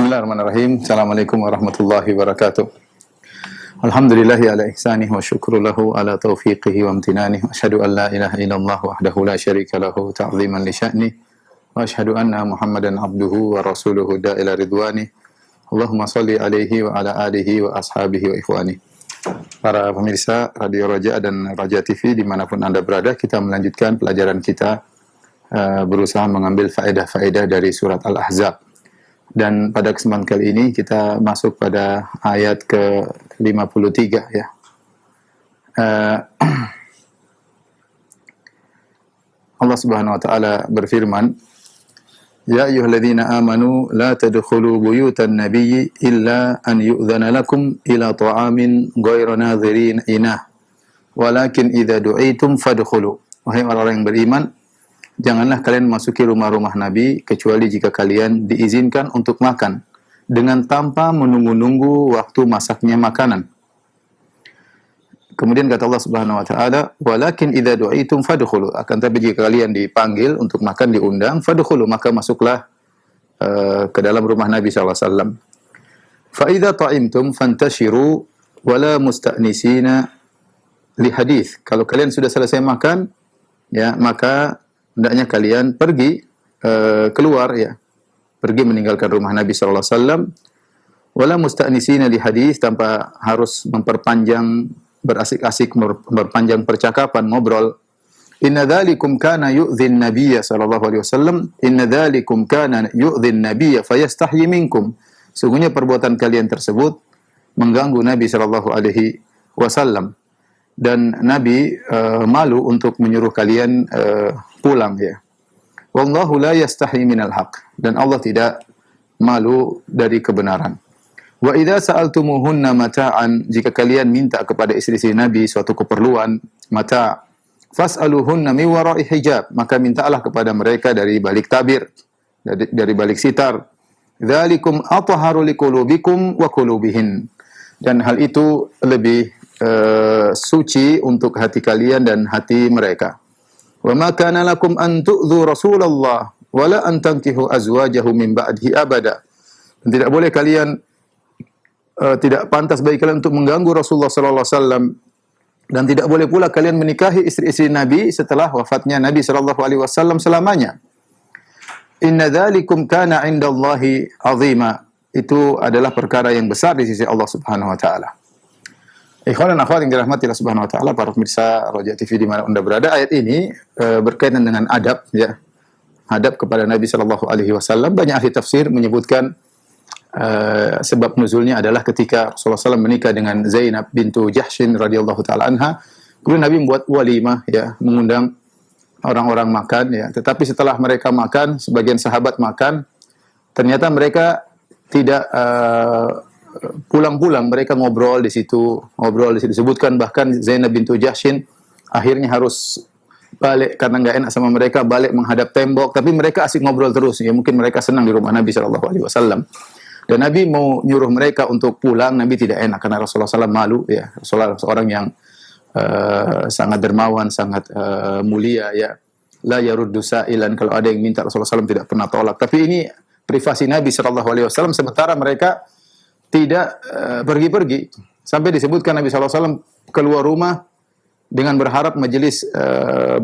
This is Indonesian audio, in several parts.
Bismillahirrahmanirrahim. Assalamualaikum warahmatullahi wabarakatuh. Alhamdulillahi ala ihsanih wa syukru lahu ala taufiqihi wa amtinanih. Asyhadu an la ilaha illallah wahdahu la syarika lahu ta'ziman li sya'nih. Wa asyhadu anna Muhammadan abduhu wa rasuluhu da'ila ridwanih. Allahumma salli alaihi wa ala alihi wa ashabihi wa ikhwanih. Para pemirsa Radio Raja dan Raja TV dimanapun Anda berada, kita melanjutkan pelajaran kita berusaha mengambil faedah-faedah dari surat Al-Ahzab. Dan pada kesempatan kali ini kita masuk pada ayat ke-53 ya. Allah Subhanahu wa taala berfirman, "Ya ayyuhalladzina amanu la tadkhulu buyutan nabiyyi illa an yu'dzana lakum ila ta'amin ghayra nadhirin inah, walakin idza du'itum fadkhulu." Wahai orang-orang yang beriman, janganlah kalian masuki rumah-rumah Nabi kecuali jika kalian diizinkan untuk makan dengan tanpa menunggu-nunggu waktu masaknya makanan. Kemudian kata Allah Subhanahu wa taala, "Walakin idza du'itum fadkhulu." Akan tapi jika kalian dipanggil untuk makan, diundang, fadkhulu, maka masuklah ke dalam rumah Nabi sallallahu alaihi wasallam. Fa idza ta'imtum fantashiru wala musta'nisina li hadits. Kalau kalian sudah selesai makan, ya, maka hendaknya kalian pergi keluar ya, pergi meninggalkan rumah Nabi sallallahu alaihi wasallam. Wala musta'nisina li hadits, tanpa harus memperpanjang berasik-asik, memperpanjang percakapan, ngobrol. Inna dzalikum kana yu'dhin nabiyya sallallahu alaihi wasallam. Inna dzalikum kana yu'dhin nabiyya fayastahyi minkum. Sungguhnya perbuatan kalian tersebut mengganggu Nabi sallallahu alaihi wasallam. Dan Nabi malu untuk menyuruh kalian pulang ya. Wallahu la yastahi minal haq, dan Allah tidak malu dari kebenaran. Wa idza sa'altumuhunna mata'an, jika kalian minta kepada istri-istri Nabi suatu keperluan, mata', fas'aluhunna min wara'i hijab, maka mintalah kepada mereka dari balik tabir, dari balik sitar. Dzalikum athharu liqulubikum wa qulubihin, dan hal itu lebih suci untuk hati kalian dan hati mereka. Wa ma kana lakum an tu'dhu Rasulullah wa la an tankihu azwajahu min ba'dihi abada. Dan tidak boleh kalian tidak pantas bagi kalian untuk mengganggu Rasulullah sallallahu alaihi wasallam, dan tidak boleh pula kalian menikahi istri-istri Nabi setelah wafatnya Nabi sallallahu alaihi wasallam selamanya. Inna dzalikum kana 'indallahi 'azima. Itu adalah perkara yang besar di sisi Allah Subhanahu wa taala. Ikhwan dan akhwat yang dirahmati Allah Subhanahu wa taala, para pemirsa Raja TV di mana Anda berada, ayat ini berkaitan dengan adab ya. Adab kepada Nabi sallallahu alaihi wasallam. Banyak ahli tafsir menyebutkan sebab nuzulnya adalah ketika Rasulullah SAW menikah dengan Zainab bintu Jahshin radhiyallahu taala anha. Kemudian Nabi membuat walimah ya, mengundang orang-orang makan ya. Tetapi setelah mereka makan, sebagian sahabat makan, ternyata mereka tidak pulang-pulang, mereka ngobrol di situ. Disebutkan bahkan Zainab bintu Jahshin akhirnya harus balik karena nggak enak sama mereka, balik menghadap tembok, tapi mereka asik ngobrol terus. Ya mungkin mereka senang di rumah Nabi sallallahu alaihi wasallam. Dan Nabi mau nyuruh mereka untuk pulang, Nabi tidak enak karena Rasulullah SAW malu ya. Rasulullah seorang yang sangat dermawan, sangat mulia ya. La yaruddu sa'ilan, kalau ada yang minta Rasulullah SAW tidak pernah tolak. Tapi ini privasi Nabi sallallahu alaihi wasallam, sementara mereka tidak pergi-pergi. Sampai disebutkan Nabi SAW keluar rumah dengan berharap majelis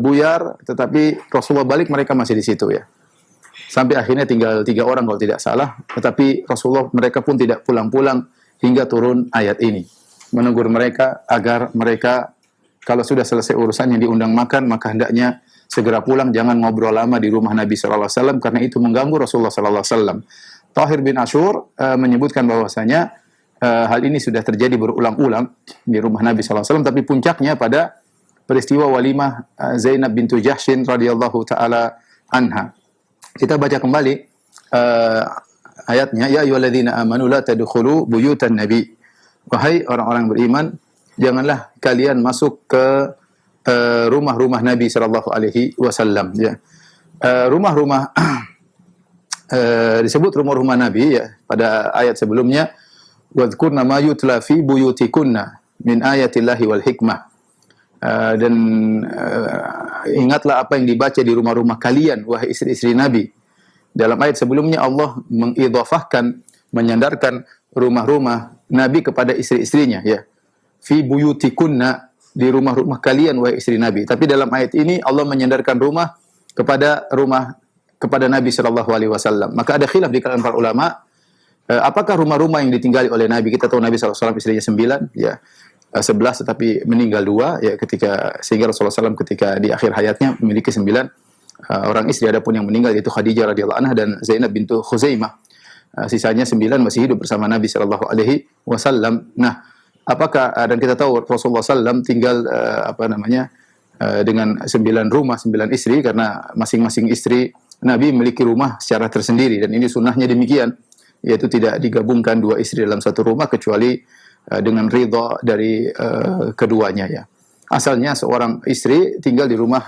buyar, tetapi Rasulullah balik, mereka masih di situ ya. Sampai akhirnya tinggal 3 orang kalau tidak salah, tetapi Rasulullah, mereka pun tidak pulang-pulang hingga turun ayat ini, menegur mereka agar mereka kalau sudah selesai urusannya diundang makan, maka hendaknya segera pulang, jangan ngobrol lama di rumah Nabi sallallahu alaihi wasallam karena itu mengganggu Rasulullah sallallahu alaihi wasallam. Tahir bin Ashur menyebutkan bahwasanya hal ini sudah terjadi berulang-ulang di rumah Nabi sallallahu alaihi wasallam, tapi puncaknya pada peristiwa walimah Zainab bintu Jahshin radhiyallahu taala anha. Kita baca kembali ayatnya, ya ayyuhalladzina amanu la tadkhulu buyutan nabi. Wahai orang-orang beriman, janganlah kalian masuk ke rumah-rumah Nabi sallallahu alaihi wasallam ya. Rumah-rumah disebut rumah-rumah Nabi ya pada ayat sebelumnya, wadhkurna ma yutla fi buyutikunna min ayatillahi wal hikmah. Dan ingatlah apa yang dibaca di rumah-rumah kalian, wahai istri-istri Nabi. Dalam ayat sebelumnya Allah mengidhafahkan menyandarkan rumah-rumah Nabi kepada istri-istrinya, ya. Fi buyutikunna, di rumah-rumah kalian wahai istri Nabi. Tapi dalam ayat ini Allah menyandarkan rumah kepada Nabi sallallahu alaihi wasallam. Maka ada khilaf di kalangan para ulama, apakah rumah-rumah yang ditinggali oleh Nabi? Kita tahu Nabi sallallahu alaihi wasallam istrinya 9, ya. 11 tetapi meninggal 2, ya, sehingga Rasulullah SAW ketika di akhir hayatnya memiliki 9 orang istri. Adapun yang meninggal yaitu Khadijah radhiyallahu anha dan Zainab bintu Khuzaimah. Sisanya 9 masih hidup bersama Nabi sallallahu alaihi wasallam. Nah, apakah dan kita tahu Rasulullah SAW tinggal dengan 9 rumah, 9 istri, karena masing-masing istri Nabi memiliki rumah secara tersendiri, dan ini sunnahnya demikian, yaitu tidak digabungkan 2 istri dalam satu rumah kecuali dengan ridha dari keduanya, ya. Asalnya seorang istri tinggal di rumah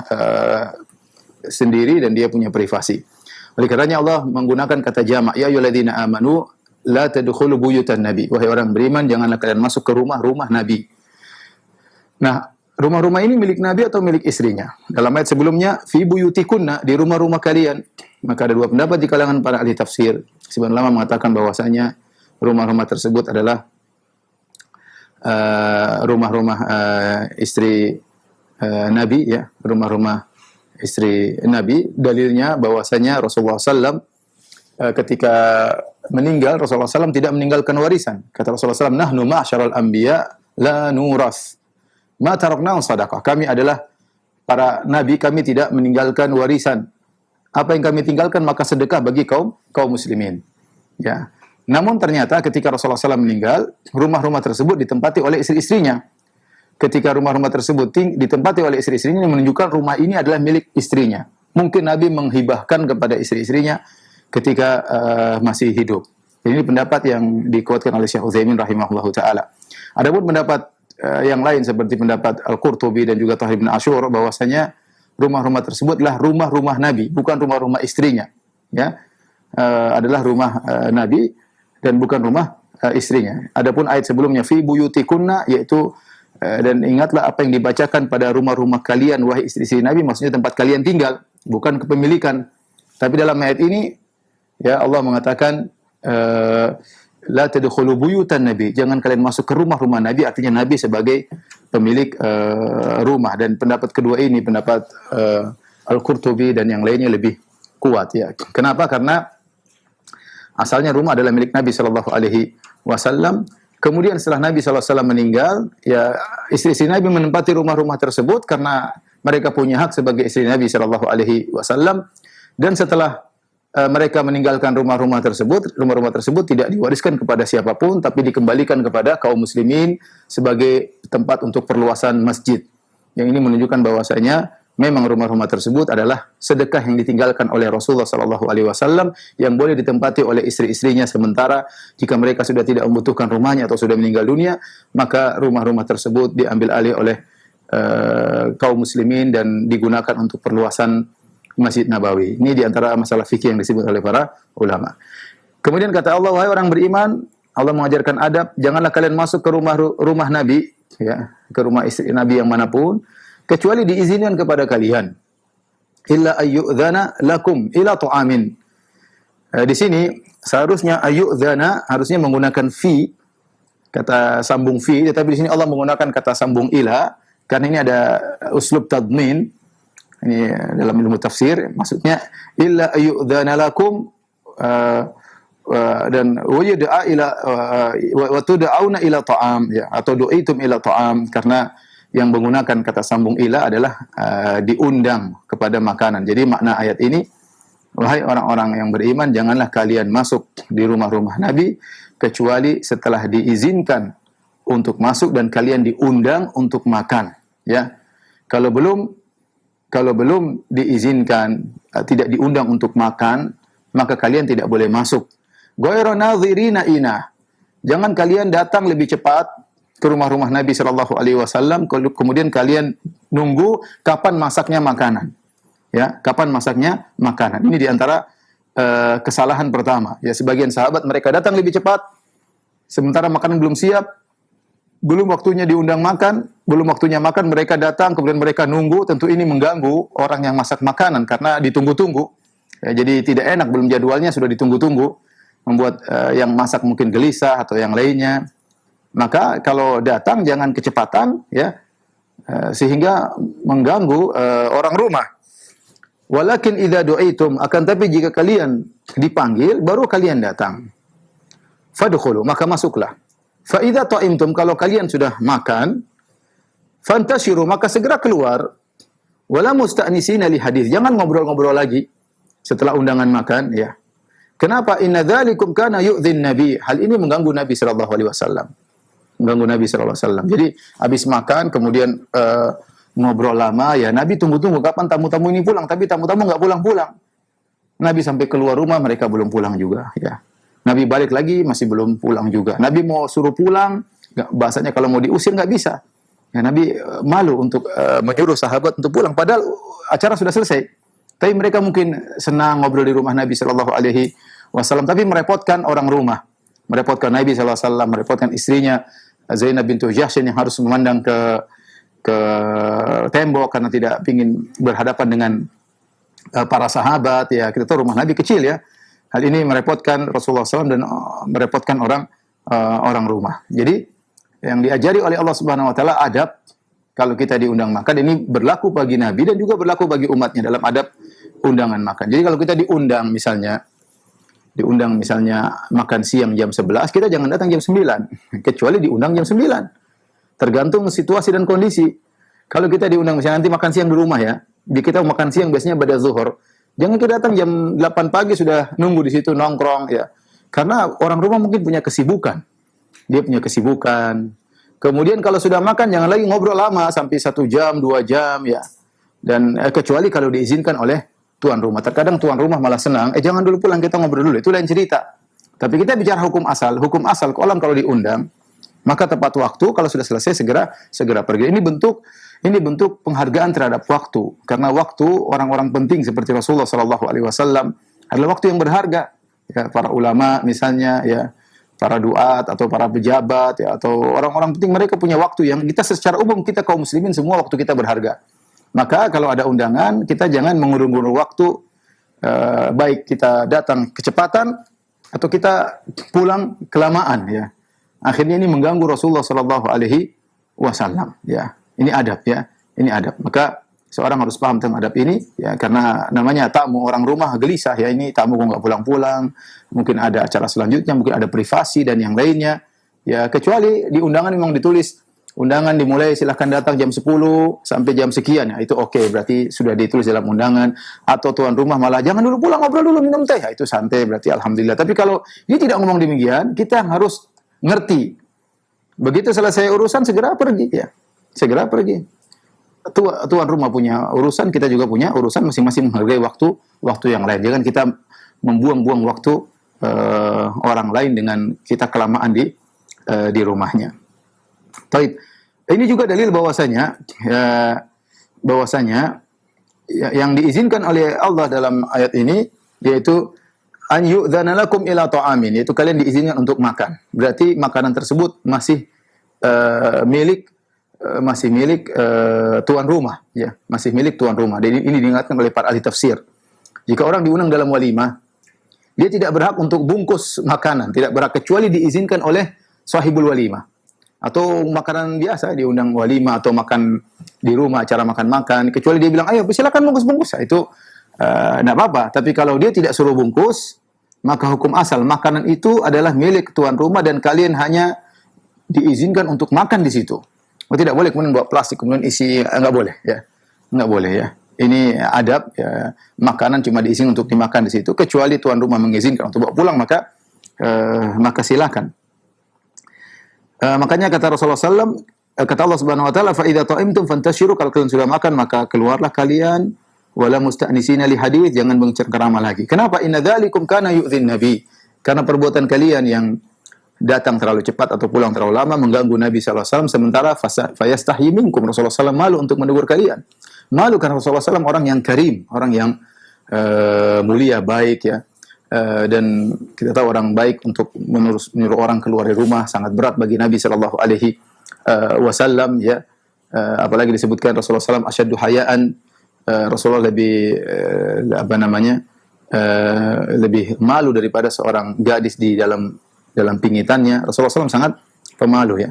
sendiri dan dia punya privasi. Oleh karenanya Allah menggunakan kata jamak, ya ayyuhalladzina amanu la tadkhulu buyutan nabi. Wahai orang beriman, janganlah kalian masuk ke rumah-rumah Nabi. Nah, rumah-rumah ini milik Nabi atau milik istrinya? Dalam ayat sebelumnya, fi buyutikunna, di rumah-rumah kalian. Maka ada 2 pendapat di kalangan para ahli tafsir. Sebagian ulama mengatakan bahwasanya rumah-rumah tersebut adalah rumah-rumah istri Nabi, ya, rumah-rumah istri Nabi. Dalilnya bahwasanya Rasulullah SAW ketika meninggal, Rasulullah SAW tidak meninggalkan warisan. Kata Rasulullah SAW, nahnu ma'syaral anbiya la nuras ma tarakna sadaqah. Kami adalah para nabi, kami tidak meninggalkan warisan. Apa yang kami tinggalkan maka sedekah bagi kaum muslimin, ya. Namun ternyata ketika Rasulullah SAW meninggal, rumah-rumah tersebut ditempati oleh istri-istrinya. Ketika rumah-rumah tersebut ditempati oleh istri-istrinya, menunjukkan rumah ini adalah milik istrinya. Mungkin Nabi menghibahkan kepada istri-istrinya ketika masih hidup. Ini pendapat yang dikuatkan oleh Syekh Utsaimin rahimahullahu taala. Adapun pendapat yang lain seperti pendapat Al-Qurtubi dan juga Thahir bin Asyur, bahwasanya rumah-rumah tersebut adalah rumah-rumah Nabi, bukan rumah-rumah istrinya, ya. Adalah rumah Nabi dan bukan rumah istrinya. Adapun ayat sebelumnya fi buyutikunna, yaitu dan ingatlah apa yang dibacakan pada rumah-rumah kalian wahai istri-istri Nabi, maksudnya tempat kalian tinggal, bukan kepemilikan. Tapi dalam ayat ini, ya, Allah mengatakan la tadkhulu buyutan nabi, jangan kalian masuk ke rumah-rumah Nabi, artinya Nabi sebagai pemilik rumah. Dan pendapat kedua ini pendapat Al-Qurtubi dan yang lainnya lebih kuat, ya. Kenapa? Karena asalnya rumah adalah milik Nabi sallallahu alaihi wasallam. Kemudian setelah Nabi sallallahu alaihi wasallam meninggal, ya, istri-istri Nabi menempati rumah-rumah tersebut karena mereka punya hak sebagai istri Nabi sallallahu alaihi wasallam. Dan setelah mereka meninggalkan rumah-rumah tersebut tidak diwariskan kepada siapapun, tapi dikembalikan kepada kaum muslimin sebagai tempat untuk perluasan masjid. Yang ini menunjukkan bahwasanya memang rumah-rumah tersebut adalah sedekah yang ditinggalkan oleh Rasulullah sallallahu alaihi wasallam yang boleh ditempati oleh istri-istrinya, sementara jika mereka sudah tidak membutuhkan rumahnya atau sudah meninggal dunia, maka rumah-rumah tersebut diambil alih oleh kaum muslimin dan digunakan untuk perluasan Masjid Nabawi. Ini diantara masalah fikih yang disebut oleh para ulama. Kemudian kata Allah, wahai orang beriman, Allah mengajarkan adab, janganlah kalian masuk ke rumah Nabi, ya, ke rumah istri Nabi yang manapun, kecuali diizinkan kepada kalian. Illa ayyudzana lakum ila ta'amin. Di sini seharusnya ayyudzana harusnya menggunakan fi, kata sambung fi, tetapi di sini Allah menggunakan kata sambung ila karena ini ada uslub tadmin. Ini dalam ilmu tafsir, maksudnya illa ayyudzana lakum dan wajada'a ila wa tud'auna ila ta'am, ya, atau du'itum ila ta'am, karena yang menggunakan kata sambung ila adalah diundang kepada makanan. Jadi makna ayat ini, wahai orang-orang yang beriman, janganlah kalian masuk di rumah-rumah Nabi kecuali setelah diizinkan untuk masuk dan kalian diundang untuk makan, ya. Kalau belum diizinkan, tidak diundang untuk makan, maka kalian tidak boleh masuk. Ghairu nadhirina ina. Jangan kalian datang lebih cepat ke rumah-rumah Nabi sallallahu alaihi wasallam kemudian kalian nunggu kapan masaknya makanan. Ya, kapan masaknya makanan. Ini di antara kesalahan pertama. Ya, sebagian sahabat mereka datang lebih cepat sementara makanan belum siap, belum waktunya diundang makan, belum waktunya makan, mereka datang, kemudian mereka nunggu. Tentu ini mengganggu orang yang masak makanan karena ditunggu-tunggu. Ya, jadi tidak enak, belum jadwalnya sudah ditunggu-tunggu. membuat yang masak mungkin gelisah atau yang lainnya. Maka kalau datang jangan kecepatan ya, sehingga mengganggu orang rumah. Walakin idza du'itum, akan tapi jika kalian dipanggil baru kalian datang. Fadkhulu, maka masuklah. Fa idza ta'imtum, kalau kalian sudah makan, fantashiru, maka segera keluar. Wala musta'nisina li hadis, jangan ngobrol-ngobrol lagi setelah undangan makan ya. Kenapa? Inna dzalikum kana yu'dhin nabi. Hal ini mengganggu Nabi sallallahu alaihi wasallam. Mengganggu Nabi sallallahu alaihi wasallam. Jadi habis makan kemudian ngobrol lama ya, Nabi tunggu-tunggu kapan tamu-tamu ini pulang, tapi tamu-tamu enggak pulang-pulang. Nabi sampai keluar rumah mereka belum pulang juga ya. Nabi balik lagi masih belum pulang juga. Nabi mau suruh pulang, bahasanya kalau mau diusir enggak bisa. Ya, Nabi malu untuk menyuruh sahabat untuk pulang padahal acara sudah selesai. Tapi mereka mungkin senang ngobrol di rumah Nabi sallallahu alaihi wasallam, tapi merepotkan orang rumah. Merepotkan Nabi sallallahu alaihi wasallam, merepotkan istrinya Zainab bintu Jahsy yang harus memandang ke tembok karena tidak ingin berhadapan dengan para sahabat ya. Kita tahu rumah Nabi kecil ya. Hal ini merepotkan Rasulullah SAW dan merepotkan orang rumah. Jadi yang diajari oleh Allah Subhanahu Wa Taala adab kalau kita diundang makan, ini berlaku bagi Nabi dan juga berlaku bagi umatnya dalam adab undangan makan. Jadi kalau kita diundang misalnya makan siang jam 11, kita jangan datang jam 9 kecuali diundang jam 9. Tergantung situasi dan kondisi. Kalau kita diundang misalnya nanti makan siang di rumah ya, kita makan siang biasanya pada zuhur. Jangan kita datang jam 8 pagi sudah nunggu di situ nongkrong ya. Karena orang rumah mungkin punya kesibukan. Dia punya kesibukan. Kemudian kalau sudah makan jangan lagi ngobrol lama sampai 1 jam, 2 jam ya. Dan kecuali kalau diizinkan oleh tuan rumah. Terkadang tuan rumah malah senang, jangan dulu pulang, kita ngobrol dulu. Itu lain cerita. Tapi kita bicara hukum asal. Hukum asal kalau diundang maka tepat waktu, kalau sudah selesai segera pergi. Ini bentuk penghargaan terhadap waktu. Karena waktu orang-orang penting seperti Rasulullah sallallahu alaihi wasallam adalah waktu yang berharga. Ya, para ulama misalnya ya, para duat atau para pejabat ya, atau orang-orang penting, mereka punya waktu yang kita secara umum, kita kaum muslimin semua waktu kita berharga. Maka kalau ada undangan, kita jangan mengulur-ulur waktu, baik kita datang kecepatan atau kita pulang kelamaan ya. Akhirnya ini mengganggu Rasulullah sallallahu alaihi wasallam ya. Ini adab ya. Ini adab. Maka seorang harus paham tentang adab ini ya, karena namanya tamu, orang rumah gelisah ya, ini tamu kok enggak pulang-pulang, mungkin ada acara selanjutnya, mungkin ada privasi dan yang lainnya. Ya, kecuali di undangan memang ditulis undangan dimulai silahkan datang jam 10 sampai jam sekian ya, itu oke, berarti sudah ditulis dalam undangan. Atau tuan rumah malah jangan dulu pulang, ngobrol dulu, minum teh, ya, itu santai, berarti alhamdulillah. Tapi kalau dia tidak ngomong demikian, kita harus ngerti. Begitu selesai urusan segera pergi ya. Segera pergi. Tuan rumah punya urusan, kita juga punya urusan, masing-masing menghargai waktu yang lain. Jangan kita membuang-buang waktu orang lain dengan kita kelamaan di rumahnya. Taib. Ini juga dalil bahwasanya yang diizinkan oleh Allah dalam ayat ini yaitu an yu'dzana lakum ila ta'amin, yaitu kalian diizinkan untuk makan. Berarti makanan tersebut masih milik tuan rumah ya, masih milik tuan rumah. Dan ini diingatkan oleh para ahli tafsir. Jika orang diundang dalam walimah, dia tidak berhak untuk bungkus makanan, tidak berhak kecuali diizinkan oleh sahibul walimah. Atau makanan biasa diundang walimah atau makan di rumah, acara makan-makan, kecuali dia bilang, "Ayo, silakan bungkus-bungkus." Nah, itu enggak apa-apa. Tapi kalau dia tidak suruh bungkus, maka hukum asal makanan itu adalah milik tuan rumah dan kalian hanya diizinkan untuk makan di situ. Tidak boleh kemudian bawa plastik kemudian isi, enggak boleh ya. Enggak boleh ya. Ini adab ya, makanan cuma diizinkan untuk dimakan di situ, kecuali tuan rumah mengizinkan untuk bawa pulang, maka silakan. Makanya kata Rasulullah SAW, kata Allah Subhanahu Wa Taala, fa idza ta'imtum fantashiru, kalau kalian sudah makan maka keluarlah kalian, wala musta'nisina li hadits, jangan bercengkerama lagi. Kenapa? Inna dzalikum kana yu'dhin nabi. Karena perbuatan kalian yang datang terlalu cepat atau pulang terlalu lama mengganggu Nabi sallallahu alaihi wasallam, sementara fayastahyi minkum, Rasulullah SAW malu untuk menegur kalian. Malu karena Rasulullah SAW orang yang karim, orang yang mulia, baik ya. Dan kita tahu orang baik untuk menyuruh orang keluar dari rumah sangat berat bagi Nabi sallallahu alaihi wasallam ya. Apalagi disebutkan Rasulullah SAW asyaddu hayaan, Rasulullah lebih lebih malu daripada seorang gadis di dalam pingitannya. Rasulullah SAW sangat pemalu ya.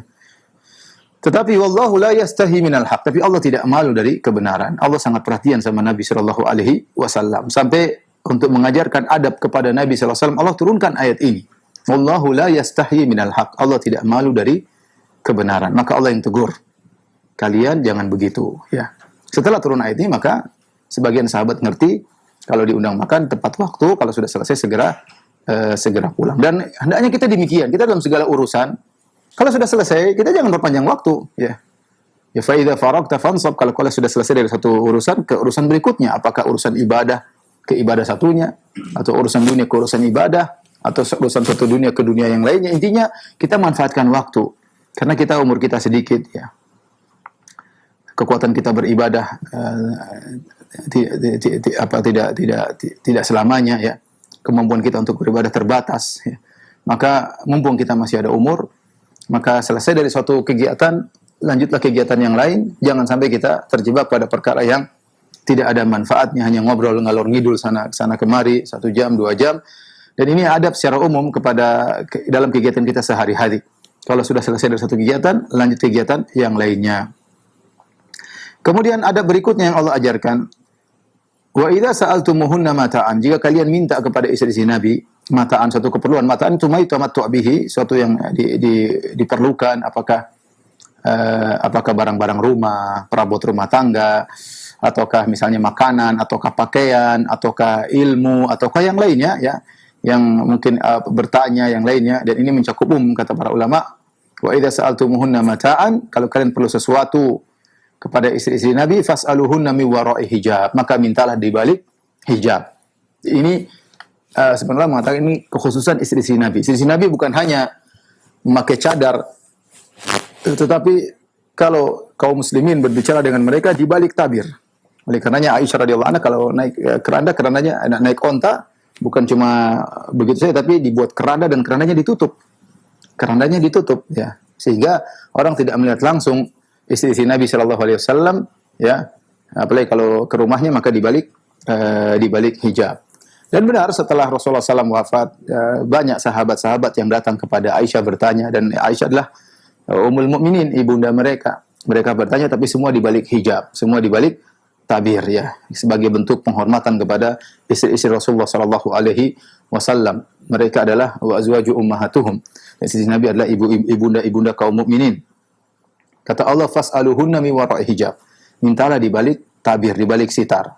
Tetapi wallahu la yastahi minal haq. Tapi Allah tidak malu dari kebenaran. Allah sangat perhatian sama Nabi sallallahu alaihi wasallam. Sampai untuk mengajarkan adab kepada Nabi sallallahu alaihi wasallam, Allah turunkan ayat ini. Wallahu la yastahi minal haq. Allah tidak malu dari kebenaran. Maka Allah yang tegur. Kalian jangan begitu, ya. Setelah turun ayat ini, maka sebagian sahabat ngerti kalau diundang makan tepat waktu, kalau sudah selesai segera pulang. Dan hendaknya kita demikian. Kita dalam segala urusan, kalau sudah selesai, kita jangan berpanjang waktu, ya. Ya fa idza faragta fansab, kalau sudah selesai dari satu urusan ke urusan berikutnya, apakah urusan ibadah ke ibadah satunya, atau urusan dunia ke urusan ibadah, atau urusan satu dunia ke dunia yang lainnya. Intinya kita manfaatkan waktu, karena kita umur kita sedikit, ya. Kekuatan kita beribadah tidak selamanya, ya. Kemampuan kita untuk beribadah terbatas, ya. Maka mumpung kita masih ada umur, maka selesai dari suatu kegiatan, lanjutlah kegiatan yang lain. Jangan sampai kita terjebak pada perkara yang tidak ada manfaatnya, hanya ngobrol ngalor ngidul sana kemari 1 jam 2 jam. Dan ini adab secara umum dalam kegiatan kita sehari-hari. Kalau sudah selesai dari satu kegiatan, lanjut kegiatan yang lainnya. Kemudian adab berikutnya yang Allah ajarkan, wa idza sa'altumuhunna mata'an, jika kalian minta kepada istri-istri Nabi mataan, suatu keperluan. Mataan itu tamattu' bihi, suatu yang diperlukan, apakah barang-barang rumah, perabot rumah tangga, ataukah misalnya makanan, ataukah pakaian, ataukah ilmu, ataukah yang lainnya, ya, yang mungkin bertanya yang lainnya. Dan ini mencakup umum, kata para ulama. Wa idza sa'altumuhunna mata'an, kalau kalian perlu sesuatu kepada istri-istri Nabi, fas'aluhunna min wara'i hijab, maka mintalah di balik hijab. Ini sebenarnya mengatakan ini kekhususan istri-istri Nabi. Istri-istri Nabi bukan hanya memakai cadar, tetapi kalau kaum muslimin berbicara dengan mereka di balik tabir. Oleh karenanya Aisyah radhiyallahu anha kalau naik kerananya naik onta, bukan cuma begitu saja, tapi dibuat keranda dan kerandanya ditutup. Kerandanya ditutup, ya. Sehingga orang tidak melihat langsung istri-istri Nabi sallallahu alaihi wasallam, ya. Apalagi kalau ke rumahnya, maka di balik hijab. Dan benar, setelah Rasulullah SAW wafat, banyak sahabat-sahabat yang datang kepada Aisyah bertanya, dan Aisyah adalah Ummul Mukminin, ibunda mereka. Mereka bertanya, tapi semua di balik hijab, semua di balik tabir, ya, sebagai bentuk penghormatan kepada istri-istri Rasulullah SAW. Mereka adalah wa azwaju ummahatuhum. Istri Nabi adalah ibunda kaum mukminin. Kata Allah, fas'aluhunna min wara'i hijab. Mintalah di balik tabir, di balik sitar.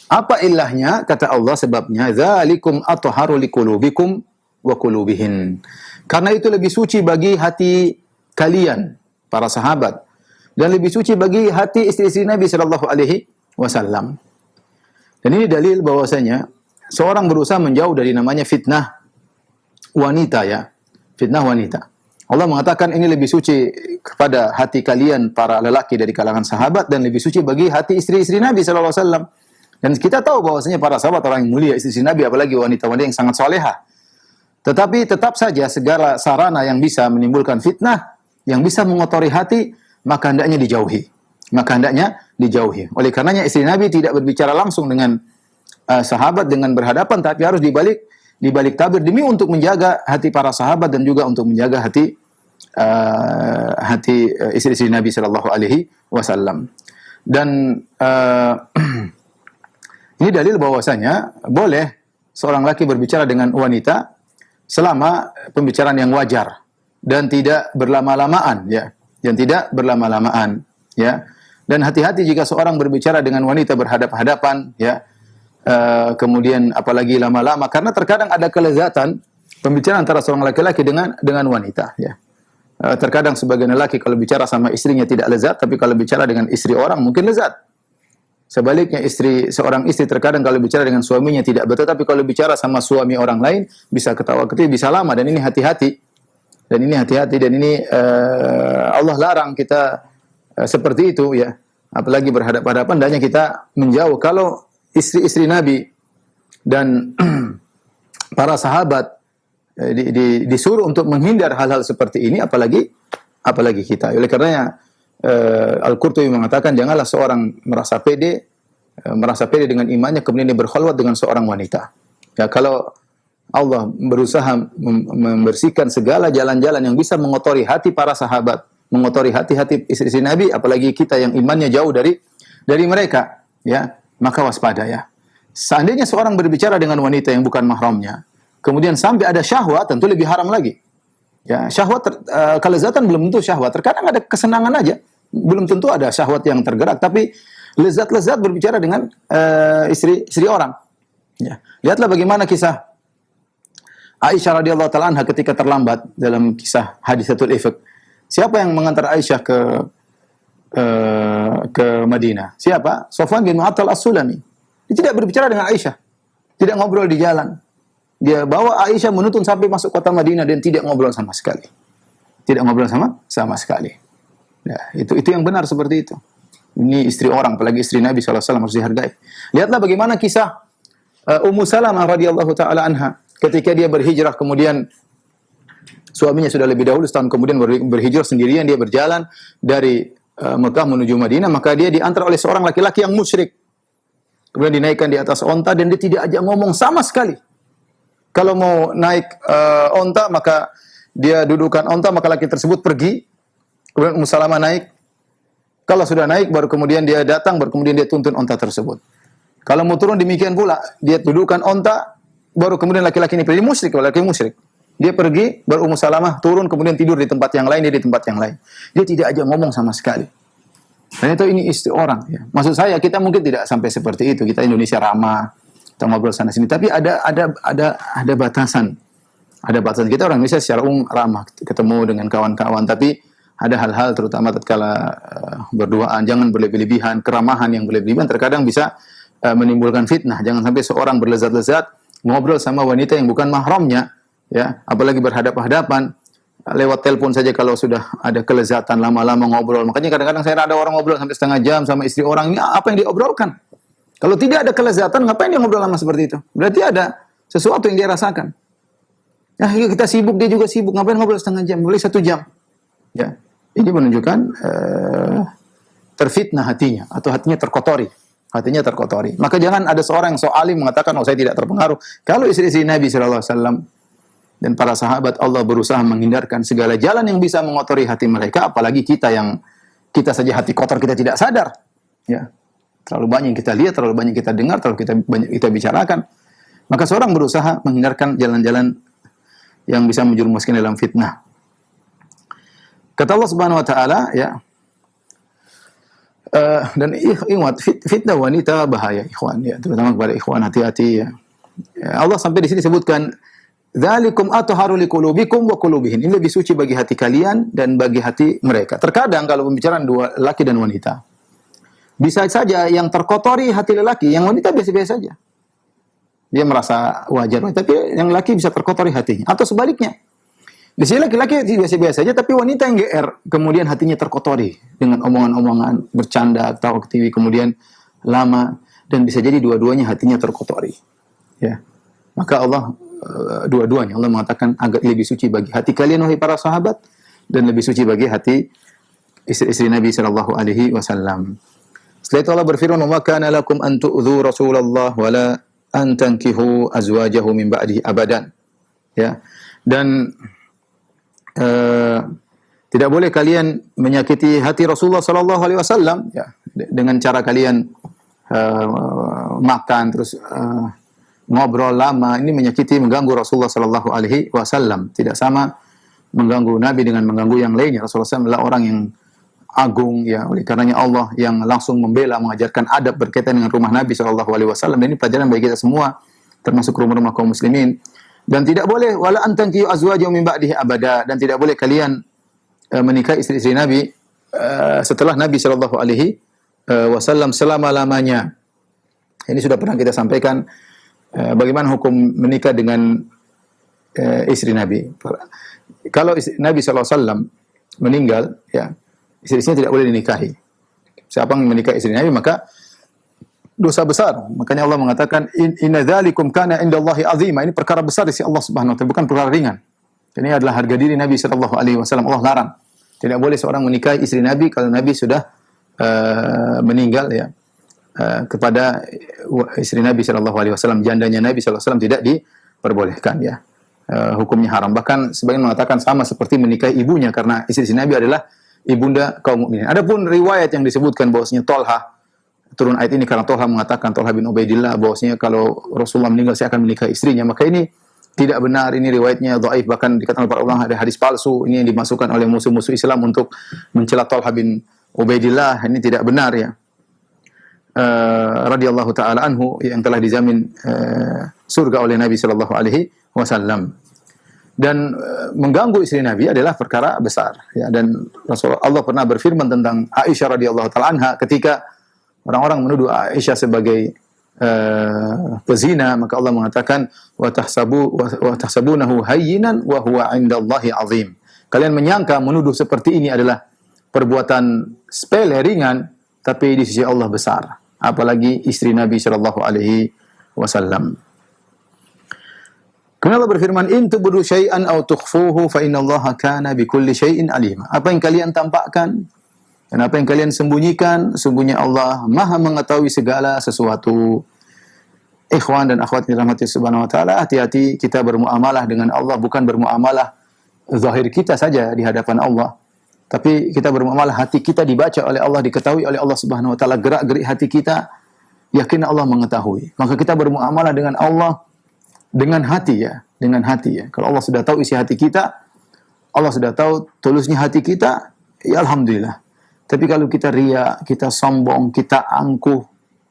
Apa ilahnya? Kata Allah, sebabnya dzalikum athharu liqulubikum wa qulubihin. Karena itu lebih suci bagi hati kalian para sahabat, dan lebih suci bagi hati istri-istri Nabi sallallahu alaihi wasallam. Dan ini dalil bahwasanya seorang berusaha menjauh dari namanya fitnah wanita, ya. Fitnah wanita. Allah mengatakan ini lebih suci kepada hati kalian para lelaki dari kalangan sahabat, dan lebih suci bagi hati istri-istri Nabi sallallahu alaihi wasallam. Dan kita tahu bahwasanya para sahabat orang yang mulia, istri Nabi, apalagi wanita-wanita yang sangat solehah. Tetapi tetap saja segala sarana yang bisa menimbulkan fitnah, yang bisa mengotori hati, maka hendaknya dijauhi. Oleh karenanya istri Nabi tidak berbicara langsung dengan sahabat dengan berhadapan, tapi harus di balik tabir, demi untuk menjaga hati para sahabat dan juga untuk menjaga hati istri-istri Nabi sallallahu alaihi wasallam. Dan ini dalil bahwasanya boleh seorang laki berbicara dengan wanita selama pembicaraan yang wajar dan tidak berlama-lamaan, ya. Ya. Dan hati-hati jika seorang berbicara dengan wanita berhadap-hadapan, ya. Kemudian apalagi lama-lama, karena terkadang ada kelezatan pembicaraan antara seorang laki-laki dengan wanita, ya. Terkadang sebagian lelaki kalau bicara sama istrinya tidak lezat, tapi kalau bicara dengan istri orang mungkin lezat. Sebaliknya seorang istri terkadang kalau bicara dengan suaminya tidak betul, tapi kalau bicara sama suami orang lain bisa ketawa-ketiwi, bisa lama. Dan ini hati-hati. Dan ini Allah larang kita seperti itu, ya. Apalagi berhadapan-hadapan, hendaknya kita menjauh. Kalau istri-istri Nabi dan para sahabat disuruh untuk menghindar hal-hal seperti ini, apalagi kita. Oleh karenanya Al-Qurtubi mengatakan, janganlah seorang merasa pede merasa pede dengan imannya, kemudian dia berkhalwat dengan seorang wanita. Ya, kalau Allah berusaha membersihkan segala jalan-jalan yang bisa mengotori hati para sahabat, mengotori hati-hati istri-istri Nabi, apalagi kita yang imannya jauh dari mereka, ya, maka waspada ya. Seandainya seorang berbicara dengan wanita yang bukan mahramnya, kemudian sampai ada syahwat, tentu lebih haram lagi. Ya, syahwat kelezatan belum tentu syahwat. Terkadang ada kesenangan aja, belum tentu ada syahwat yang tergerak, tapi lezat-lezat berbicara dengan istri orang. Ya. Lihatlah bagaimana kisah Aisyah radhiyallahu taala anha ketika terlambat dalam kisah hadisatul ifk. Siapa yang mengantar Aisyah ke Madinah? Siapa? Sofwan bin Mu'attal As-Sulami. Dia tidak berbicara dengan Aisyah, tidak ngobrol di jalan. Dia bawa Aisyah menuntun sampai masuk kota Madinah dan tidak ngobrol sama sekali. Tidak ngobrol sama sekali. Ya, itu yang benar seperti itu. Ini istri orang, apalagi istri Nabi SAW harus dihargai. Lihatlah bagaimana kisah Ummu Salamah radhiyallahu taala anha ketika dia berhijrah, kemudian suaminya sudah lebih dahulu setahun kemudian berhijrah sendirian, dia berjalan dari Mekah menuju Madinah, maka dia diantar oleh seorang laki-laki yang musyrik. Kemudian dinaikkan di atas onta dan dia tidak ajak ngomong sama sekali. Kalau mau naik onta, maka dia dudukan onta, maka laki tersebut pergi. Kemudian Ummu Salamah naik. Kalau sudah naik, baru kemudian dia datang, baru kemudian dia tuntun onta tersebut. Kalau mau turun demikian pula, dia dudukan onta, baru kemudian laki-laki ini pergi, musyrik, laki musyrik. Dia pergi, baru Ummu Salamah turun, kemudian tidur di tempat yang lain, dia di tempat yang lain. Dia tidak ajak ngomong sama sekali. Dan itu ini istri orang. Ya. Maksud saya, kita mungkin tidak sampai seperti itu. Kita Indonesia ramah, kita ngobrol sana sini. Tapi ada batasan. Ada batasan. Kita orang Indonesia secara umum ramah, ketemu dengan kawan-kawan. Tapi ada hal-hal terutama tatkala berduaan, jangan berlebih-lebihan. Keramahan yang berlebih-lebihan terkadang bisa menimbulkan fitnah. Jangan sampai seorang berlezat-lezat ngobrol sama wanita yang bukan mahramnya, ya, apalagi berhadapan-hadapan. Lewat telepon saja kalau sudah ada kelezatan lama-lama ngobrol. Makanya kadang-kadang saya ada orang ngobrol sampai setengah jam sama istri orang, ini apa yang diobrolkan? Kalau tidak ada kelezatan, ngapain dia ngobrol lama seperti itu? Berarti ada sesuatu yang dia rasakan. Ya, kita sibuk, dia juga sibuk. Ngapain ngobrol setengah jam? Boleh 1 jam. Ya, ini menunjukkan terfitnah hatinya atau hatinya terkotori. Hatinya terkotori. Maka jangan ada seorang yang so alim mengatakan, oh saya tidak terpengaruh. Kalau istri-istri Nabi SAW dan para sahabat, Allah berusaha menghindarkan segala jalan yang bisa mengotori hati mereka, apalagi kita yang kita saja hati kotor kita tidak sadar. Ya, terlalu banyak yang kita lihat, terlalu banyak kita dengar, terlalu banyak kita bicarakan. Maka seorang berusaha menghindarkan jalan-jalan yang bisa menjerumuskan dalam fitnah. Kata Allah Subhanahu wa taala, ya. Dan ingat fitnah wanita bahaya, ikhwan, ya, terutama kepada ikhwan, hati-hati ya. Allah sampai di sini sebutkan dzalikum atharu liqulubikum wa qulubihim. Ini lebih suci bagi hati kalian dan bagi hati mereka. Terkadang kalau pembicaraan dua laki dan wanita, bisa saja yang terkotori hati lelaki, yang wanita biasa-biasa saja. Dia merasa wajar, tapi yang laki bisa terkotori hatinya. Atau sebaliknya. Di sini laki-laki biasa-biasa saja, tapi wanita yang GR, kemudian hatinya terkotori dengan omongan-omongan, bercanda, tawa ketiwi, kemudian lama, dan bisa jadi dua-duanya hatinya terkotori. Ya, maka Allah dua-duanya Allah mengatakan agak lebih suci bagi hati kalian wahai para sahabat, dan lebih suci bagi hati istri-istri Nabi sallallahu alaihi wasallam. Setelah itu Allah berfirman, "Wa kana lakum an tu'dhu Rasulullah wa la an tankihu azwajahu min ba'dihi abadan." Ya. Dan tidak boleh kalian menyakiti hati Rasulullah sallallahu alaihi wasallam, ya, dengan cara kalian makan terus ngobrol lama. Ini menyakiti, mengganggu Rasulullah sallallahu alaihi wasallam. Tidak sama mengganggu Nabi dengan mengganggu yang lainnya. Rasulullah SAW adalah orang yang agung, ya, oleh karenanya Allah yang langsung membela, mengajarkan adab berkaitan dengan rumah Nabi sallallahu alaihi wasallam. Dan ini pelajaran bagi kita semua, termasuk rumah-rumah kaum muslimin. Dan tidak boleh wala antankiyu azwajahu min ba'dihi abada, dan tidak boleh kalian menikahi istri-istri Nabi setelah Nabi sallallahu alaihi wasallam selama-lamanya. Ini sudah pernah kita sampaikan bagaimana hukum menikah dengan istri Nabi. Kalau Nabi sallallahu alaihi wasallam meninggal, ya, istri-istrinya tidak boleh dinikahi. Siapa yang menikahi istri Nabi maka dosa besar. Makanya Allah mengatakan inna dzalikum kana indallahi azima. Ini perkara besar di sisi Allah Subhanahu wa taala, bukan perkara ringan. Ini adalah harga diri Nabi sallallahu alaihi wasallam. Allah larang. Tidak boleh seorang menikahi istri Nabi kalau Nabi sudah meninggal, ya. kepada istri Nabi sallallahu alaihi wasallam, jandanya Nabi sallallahu alaihi wasallam tidak diperbolehkan ya. Hukumnya haram. Bahkan sebagian mengatakan sama seperti menikahi ibunya karena istri Nabi adalah ibunda kaum mukminin. Adapun riwayat yang disebutkan bahwasanya Thalhah turun ayat ini karena Thalhah mengatakan, Thalhah bin Ubaidillah, bahwasanya kalau Rasulullah meninggal saya akan menikahi istrinya, maka ini tidak benar, ini riwayatnya dhaif, bahkan dikatakan oleh para ulama ada hadis palsu, ini yang dimasukkan oleh musuh-musuh Islam untuk mencela Thalhah bin Ubaidillah, ini tidak benar ya. Radhiyallahu taala anhu yang telah dijamin surga oleh Nabi sallallahu alaihi wasallam. Dan mengganggu istri Nabi adalah perkara besar ya, dan Rasulullah Allah pernah berfirman tentang Aisyah radhiyallahu taala anha ketika orang-orang menuduh Aisyah sebagai pezina, maka Allah mengatakan wa tahsabunahu hayyinan wa huwa 'indallahi 'azim. Kalian menyangka menuduh seperti ini adalah perbuatan sepele ringan, tapi di sisi Allah besar. Apalagi istri Nabi sallallahu alaihi wasallam. Kemudian Allah berfirman, "In tubdu syai'an aw tukhfuhu fa innallaha kana bikulli syai'in alima." Apa yang kalian tampakkan dan apa yang kalian sembunyikan, sungguhnya Allah Maha mengetahui segala sesuatu. Ikhwan dan akhwat yang dirahmati Subhanahu wa taala, hati-hati kita bermuamalah dengan Allah, bukan bermuamalah zahir kita saja di hadapan Allah. Tapi kita bermuamalah, hati kita dibaca oleh Allah, diketahui oleh Allah Subhanahu wa taala, gerak-gerik hati kita, yakin Allah mengetahui. Maka kita bermuamalah dengan Allah dengan hati ya, dengan hati ya. Kalau Allah sudah tahu isi hati kita, Allah sudah tahu tulusnya hati kita, ya alhamdulillah. Tapi kalau kita riya, kita sombong, kita angkuh,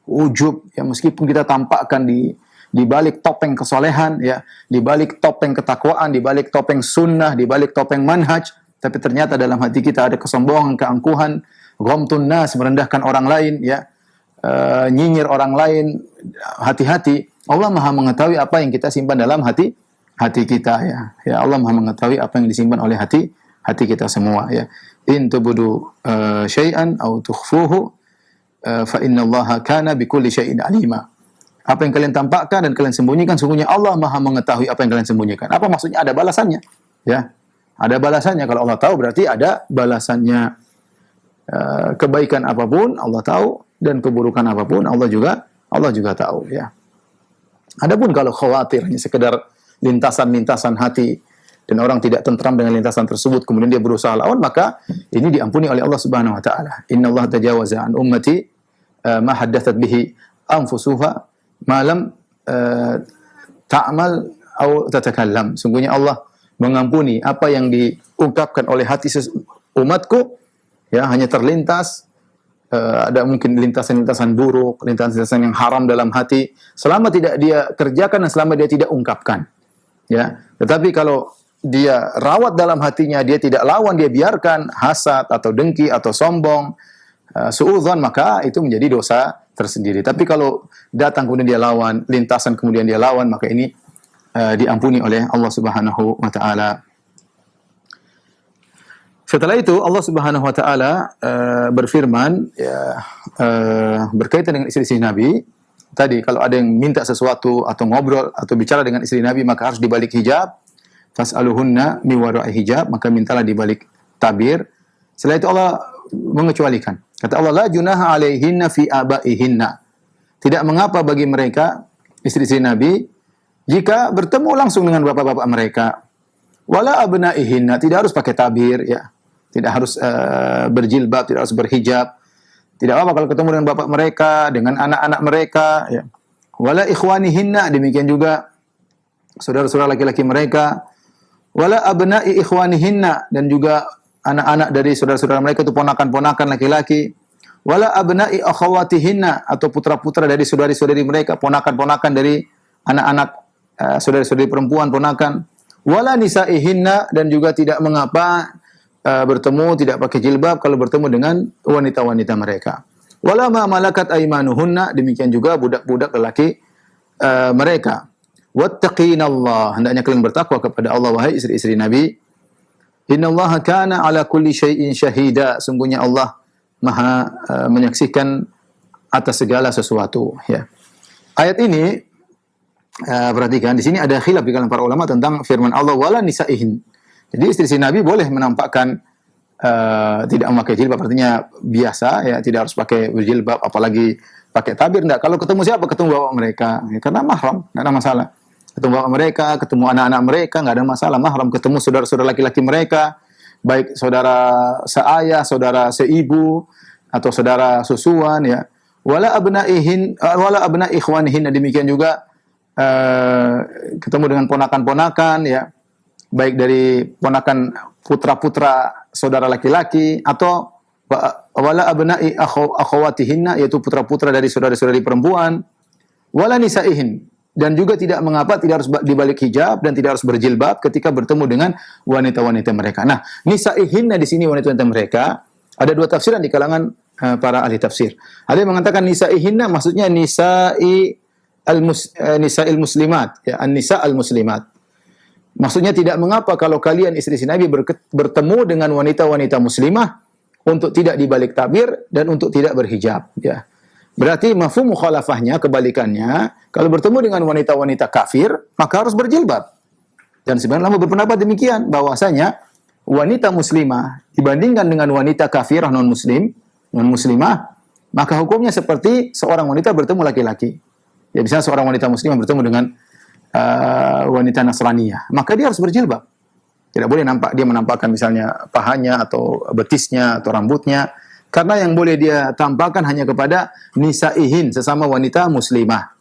ujub, ya meskipun kita tampakkan di balik topeng kesolehan ya, di balik topeng ketakwaan, di balik topeng sunnah, di balik topeng manhaj, tapi ternyata dalam hati kita ada kesombongan, keangkuhan, ghamtun nas, merendahkan orang lain ya, nyinyir orang lain. Hati-hati, Allah Maha mengetahui apa yang kita simpan dalam hati kita ya. Ya Allah Maha mengetahui apa yang disimpan oleh hati kita semua ya. In tubdu syai'an aw tukhfuhu fa innallaha kana bikulli syai'in alima. Apa yang kalian tampakkan dan kalian sembunyikan, sungguhnya Allah Maha mengetahui apa yang kalian sembunyikan. Apa maksudnya? Ada balasannya ya. Ada balasannya. Kalau Allah tahu berarti ada balasannya. Kebaikan apapun Allah tahu, dan keburukan apapun Allah juga tahu ya. Adapun kalau khawatir hanya sekedar lintasan-lintasan hati dan orang tidak tentram dengan lintasan tersebut kemudian dia berusaha lawan, maka ini diampuni oleh Allah Subhanahu wa taala. Innallaha tajawaza an ummati ma haddathat bihi anfusuha ma lam ta'mal atau tatakallam. Sungguhnya Allah mengampuni apa yang diungkapkan oleh hati umatku ya, hanya terlintas ada mungkin lintasan-lintasan buruk, lintasan-lintasan yang haram dalam hati, selama tidak dia kerjakan dan selama dia tidak ungkapkan ya. Tetapi kalau dia rawat dalam hatinya, dia tidak lawan, dia biarkan hasad atau dengki atau sombong, suudzon, maka itu menjadi dosa tersendiri. Tapi kalau datang kemudian dia lawan, lintasan kemudian dia lawan, maka ini diampuni oleh Allah Subhanahu wa taala. Setelah itu Allah Subhanahu wa taala berfirman ya, berkaitan dengan istri Nabi. Tadi kalau ada yang minta sesuatu atau ngobrol atau bicara dengan istri Nabi, maka harus dibalik hijab. Fas'aluhunna mi wara'i hijab, maka mintalah dibalik tabir. Setelah itu Allah mengecualikan. Kata Allah, la junaha alaihinna fi abaihinna. Tidak mengapa bagi mereka istri Nabi jika bertemu langsung dengan bapak-bapak mereka. Wala abnaihinna, tidak harus pakai tabir ya. Tidak harus berjilbab, tidak harus berhijab. Tidak apa kalau ketemu dengan bapak mereka, dengan anak-anak mereka ya. Wala ikhwanihinna, demikian juga saudara-saudara laki-laki mereka. Wala abna'i ikhwanihinna, dan juga anak-anak dari saudara-saudara mereka itu ponakan-ponakan laki-laki. Wala abna'i akhawatihinna, atau putra-putra dari saudari-saudari mereka, ponakan-ponakan dari anak-anak saudari-saudari perempuan ponakan. Wala nisa'ihinna, dan juga tidak mengapa bertemu tidak pakai jilbab kalau bertemu dengan wanita-wanita mereka. Wala ma malakat aymanuhunna, demikian juga budak-budak lelaki mereka. Wattaqinallah, hendaknya kalian bertakwa kepada Allah wahai istri-istri Nabi. Innallaha kana ala kulli syai'in syahida, sungguhnya Allah Maha menyaksikan atas segala sesuatu ya. Ayat ini perhatikan, di sini ada khilaf di kalangan para ulama tentang firman Allah wala nisaihin. Jadi istri Nabi boleh menampakkan tidak memakai jilbab, artinya biasa ya, tidak harus pakai berjilbab, apalagi pakai tabir enggak. Kalau ketemu siapa? Ketemu bapak mereka. Ya, karena mahram, enggak ada masalah. Ketemu bapak mereka, ketemu anak-anak mereka, enggak ada masalah. Mahram, ketemu saudara-saudara laki-laki mereka, baik saudara seayah, saudara seibu, atau saudara susuan, ya. Wala abna ikhwanihin, demikian juga ketemu dengan ponakan-ponakan, ya, baik dari ponakan putra-putra saudara laki-laki, atau wala abna'i akhawatihinna, yaitu putra-putra dari saudara-saudari perempuan, wala nisaihin, dan juga tidak mengapa tidak harus dibalik hijab dan tidak harus berjilbab ketika bertemu dengan wanita-wanita mereka. Nah, nisaihinna di sini wanita-wanita mereka, ada dua tafsiran di kalangan para ahli tafsir. Ada yang mengatakan nisaihinna maksudnya nisa'il muslimat, ya, an-nisa al-muslimat. Maksudnya tidak mengapa kalau kalian istri-istri Nabi bertemu dengan wanita-wanita muslimah untuk tidak dibalik tabir dan untuk tidak berhijab, ya. Berarti mafhum mukhalafahnya, kebalikannya, kalau bertemu dengan wanita-wanita kafir maka harus berjilbab. Dan sebenarnya ulama berpendapat demikian, bahwasanya wanita muslimah dibandingkan dengan wanita kafirah non-muslimah, maka hukumnya seperti seorang wanita bertemu laki-laki. Ya, misalnya seorang wanita muslimah bertemu dengan wanita Nasraniyah, maka dia harus berjilbab. Tidak boleh dia menampakkan misalnya pahanya atau betisnya atau rambutnya, karena yang boleh dia tampakkan hanya kepada nisaihin, sesama wanita muslimah.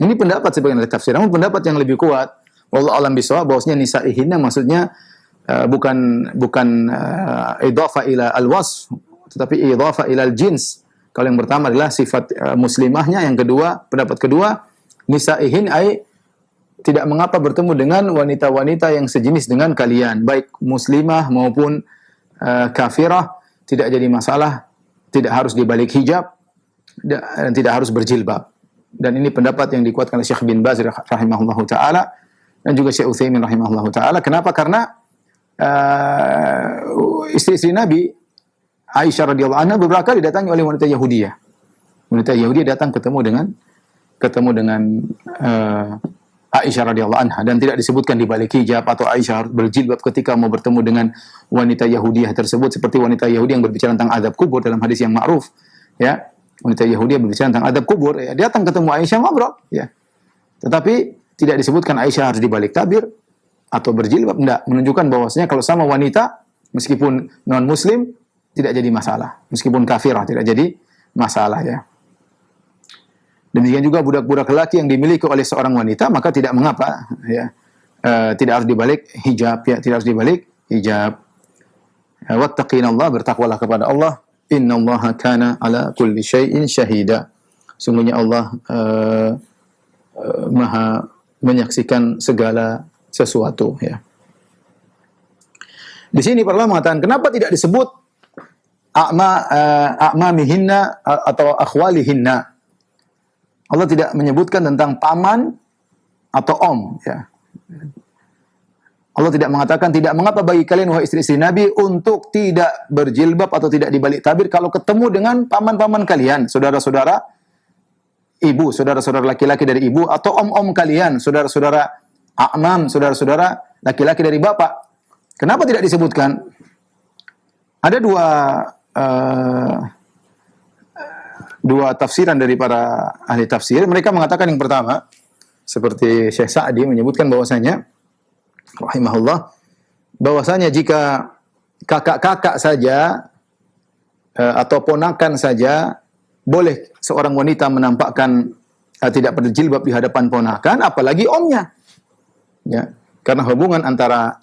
Ini pendapat sebagian dari tafsir. Namun pendapat yang lebih kuat, wallahu a'lam bishawab, bahwasanya nisaihinnya maksudnya bukan idhafa ila al-wasf, tetapi idhafa ila al-jins. Kalau yang pertama adalah sifat muslimahnya, yang kedua, pendapat kedua, nisaihin ai tidak mengapa bertemu dengan wanita-wanita yang sejenis dengan kalian, baik muslimah maupun kafirah, tidak jadi masalah, tidak harus dibalik hijab dan tidak harus berjilbab. Dan ini pendapat yang dikuatkan oleh Syekh bin Baz rahimahullahu taala dan juga Syekh Utsaimin rahimahullahu taala. Kenapa? Karena istri-istri Nabi Aisyah radhiyallahu anha beberapa kali didatangi oleh wanita Yahudiyah. Wanita Yahudi datang ketemu dengan Aisyah radhiyallahu anha, dan tidak disebutkan di balik hijab atau Aisyah harus berjilbab ketika mau bertemu dengan wanita Yahudiyah tersebut, seperti wanita Yahudi yang berbicara tentang azab kubur dalam hadis yang ma'ruf, ya. Wanita Yahudi yang berbicara tentang azab kubur, ya, dia datang ketemu Aisyah ngobrol, ya. Tetapi tidak disebutkan Aisyah harus di balik tabir atau berjilbab, enggak, menunjukkan bahwasanya kalau sama wanita meskipun non muslim tidak jadi masalah, meskipun kafirah tidak jadi masalah, ya. Demikian juga budak-budak lelaki yang dimiliki oleh seorang wanita, maka tidak mengapa, ya, tidak harus dibalik hijab, ya, tidak harus dibalik hijab. Wattaqinallah, bertakwalah kepada Allah. Innallaha kana ala kulli syai'in syahida. Sungguhnya Allah maha menyaksikan segala sesuatu, ya. Di sini para ulama mengatakan, kenapa tidak disebut a'mamihinna atau akhwalihinna? Allah tidak menyebutkan tentang paman atau om, ya. Allah tidak mengatakan tidak mengapa bagi kalian wahai istri-istri Nabi untuk tidak berjilbab atau tidak dibalik tabir kalau ketemu dengan paman-paman kalian, saudara-saudara ibu, saudara-saudara laki-laki dari ibu, atau om-om kalian, saudara-saudara a'mam, saudara-saudara laki-laki dari bapak. Kenapa tidak disebutkan? Ada dua tafsiran dari para ahli tafsir. Mereka mengatakan yang pertama, seperti Syekh Sa'di menyebutkan bahwasanya rahimahullah, bahwasanya jika kakak-kakak saja atau ponakan saja boleh seorang wanita menampakkan tidak berjilbab di hadapan ponakan, apalagi omnya, ya, karena hubungan antara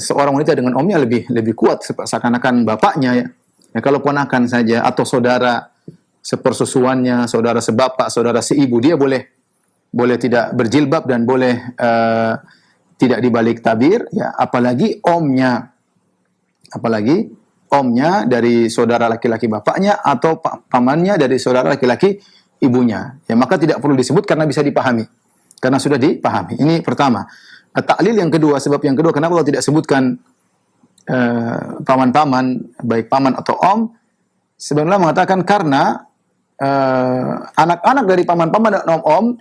seorang wanita dengan omnya lebih kuat, seakan-akan bapaknya, ya. Ya, kalau ponakan saja atau saudara sepersusuannya, saudara sebapak, saudara seibu, dia boleh tidak berjilbab dan boleh tidak dibalik tabir, ya, apalagi omnya dari saudara laki-laki bapaknya atau pamannya dari saudara laki-laki ibunya, ya, maka tidak perlu disebut karena bisa dipahami, karena sudah dipahami. Ini pertama. Taklil yang kedua, sebab yang kedua kenapa Allah tidak sebutkan paman-paman, baik paman atau om, sebenarnya mengatakan karena anak-anak dari paman-paman dan om-om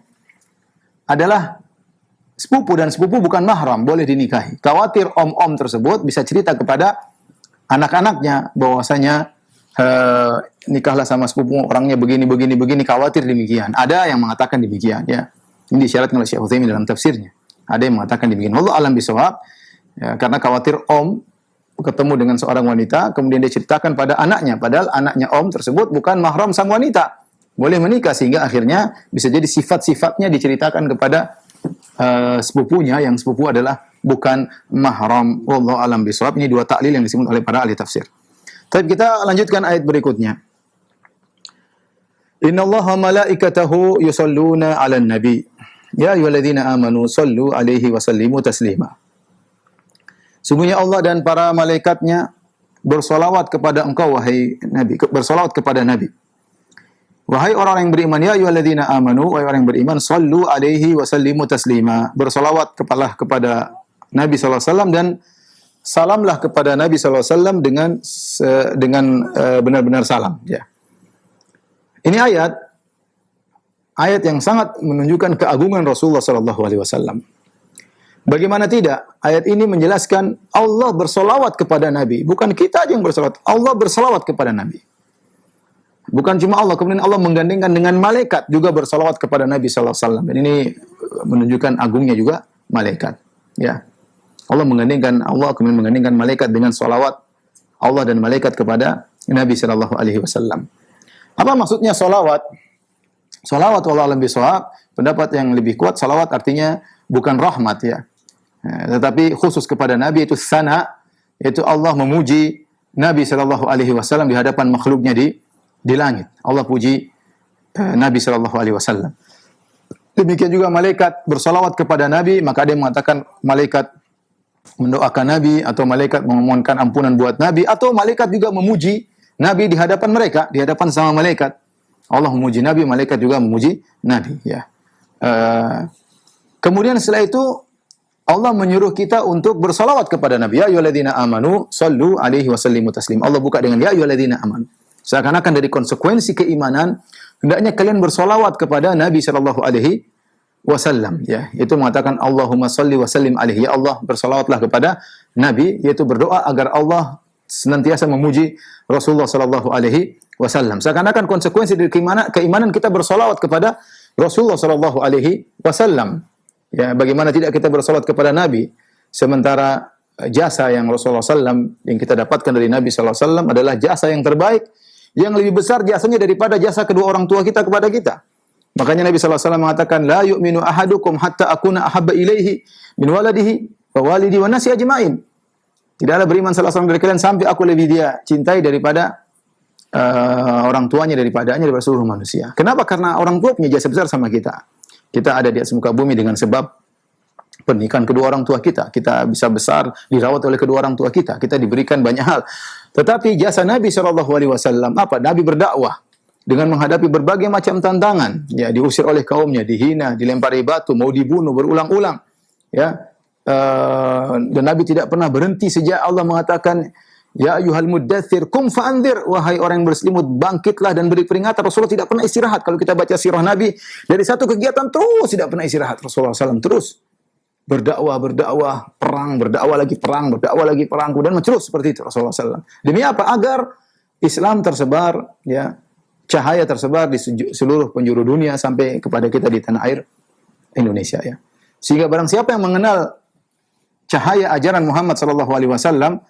adalah sepupu, dan sepupu bukan mahram, boleh dinikahi. Khawatir om-om tersebut bisa cerita kepada anak-anaknya bahwasanya nikahlah sama sepupu orangnya begini begini begini, khawatir demikian. Ada yang mengatakan demikian ya. Ini disyaratkan oleh Syekh Utsaimin dalam tafsirnya. Ada yang mengatakan demikian. Wallahu alam bisawab. Ya, karena khawatir om ketemu dengan seorang wanita, kemudian dia ceritakan pada anaknya, padahal anaknya om tersebut bukan mahram sang wanita. Boleh menikah, sehingga akhirnya bisa jadi sifat-sifatnya diceritakan kepada sepupunya, yang sepupu adalah bukan mahram. Wallahu alam bisawab. Ini dua taklil yang disebut oleh para ahli tafsir. Tapi kita lanjutkan ayat berikutnya. Innallaha malaikatahu yusalluna 'alan nabi. Ya ayyuhalladzina amanu sallu 'alaihi wa sallimu taslima. Sungguhnya Allah dan para malaikatnya bersolawat kepada engkau wahai Nabi, bersolawat kepada Nabi. Wahai orang yang beriman, ya ayyuhalladzina amanu, wahai orang yang beriman, sallu 'alaihi wa sallimu taslima. Bersolawat kepada Nabi sallallahu alaihi wasallam dan salamlah kepada Nabi sallallahu alaihi wasallam dengan benar-benar salam, ya. Ini ayat yang sangat menunjukkan keagungan Rasulullah sallallahu alaihi wasallam. Bagaimana tidak? Ayat ini menjelaskan Allah bersolawat kepada Nabi. Bukan kita aja yang bersolawat. Allah bersolawat kepada Nabi. Bukan cuma Allah. Kemudian Allah menggandengkan dengan malaikat juga bersolawat kepada Nabi SAW. Dan ini menunjukkan agungnya juga malaikat. Ya, Allah kemudian menggandengkan malaikat dengan solawat Allah dan malaikat kepada Nabi SAW. Apa maksudnya solawat? Solawat wallahu alam bishawab. Pendapat yang lebih kuat, solawat artinya bukan rahmat, ya. Tetapi khusus kepada Nabi, itu sana, yaitu Allah memuji Nabi sallallahu alaihi wasallam di hadapan makhluknya di langit. Allah puji Nabi sallallahu alaihi wasallam. Demikian juga malaikat bersolawat kepada Nabi, maka ada yang mengatakan malaikat mendoakan Nabi, atau malaikat memohonkan ampunan buat Nabi, atau malaikat juga memuji Nabi di hadapan mereka, di hadapan sama malaikat. Allah memuji Nabi, malaikat juga memuji Nabi, ya. Kemudian setelah itu Allah menyuruh kita untuk bersalawat kepada Nabi. Ya ayyuhalladzina amanu sallu alaihi wa sallimu taslima. Allah buka dengan ya ayyuhalladzina amanu. Seakan-akan dari konsekuensi keimanan, hendaknya kalian bersalawat kepada Nabi sallallahu alaihi wasallam, ya. Itu mengatakan Allahumma salli wa sallim alaihi. Ya Allah, bersalawatlah kepada Nabi, yaitu berdoa agar Allah senantiasa memuji Rasulullah sallallahu alaihi wasallam. Seakan-akan konsekuensi dari keimanan kita bersalawat kepada Rasulullah sallallahu alaihi wasallam. Ya, bagaimana tidak kita bersalawat kepada Nabi, sementara jasa yang Rasulullah SAW yang kita dapatkan dari Nabi SAW adalah jasa yang terbaik, yang lebih besar jasanya daripada jasa kedua orang tua kita kepada kita. Makanya Nabi SAW mengatakan, la yu'minu ahadukum hatta akuna ahabba ilaihi min waladihi wa walidi wa nasi ajma'in. Tidaklah beriman salah seorang dari kalian sampai aku lebih dia cintai daripada orang tuanya daripada seluruh manusia. Kenapa? Karena orang tua punya jasa besar sama kita. Kita ada di atas muka bumi dengan sebab pernikahan kedua orang tua kita. Kita bisa besar dirawat oleh kedua orang tua kita. Kita diberikan banyak hal. Tetapi jasa Nabi SAW apa? Nabi berdakwah dengan menghadapi berbagai macam tantangan. Ya, diusir oleh kaumnya, dihina, dilempari batu, mau dibunuh berulang-ulang. Ya, dan Nabi tidak pernah berhenti sejak Allah mengatakan, ya ayyuhal muddatsir kum fa'andzir, wahai orang yang berselimut, bangkitlah dan beri peringatan. Rasulullah tidak pernah istirahat. Kalau kita baca sirah Nabi, dari satu kegiatan terus tidak pernah istirahat. Rasulullah SAW terus berdakwah, perang, berdakwah lagi perang, kemudian terus seperti itu Rasulullah SAW. Demi apa? Agar Islam tersebar, ya, cahaya tersebar di seluruh penjuru dunia sampai kepada kita di tanah air Indonesia, ya. Sehingga barang siapa yang mengenal cahaya ajaran Muhammad SAW,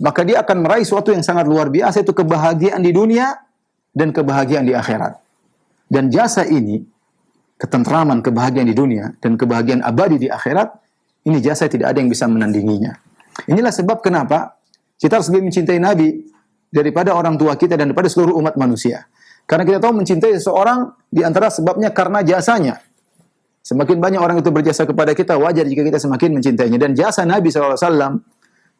maka dia akan meraih sesuatu yang sangat luar biasa, itu kebahagiaan di dunia dan kebahagiaan di akhirat. Dan jasa ini, ketentraman, kebahagiaan di dunia dan kebahagiaan abadi di akhirat, ini jasa tidak ada yang bisa menandinginya. Inilah sebab kenapa kita harus lebih mencintai Nabi daripada orang tua kita dan daripada seluruh umat manusia. Karena kita tahu mencintai seseorang di antara sebabnya karena jasanya. Semakin banyak orang itu berjasa kepada kita, wajar jika kita semakin mencintainya. Dan jasa Nabi SAW,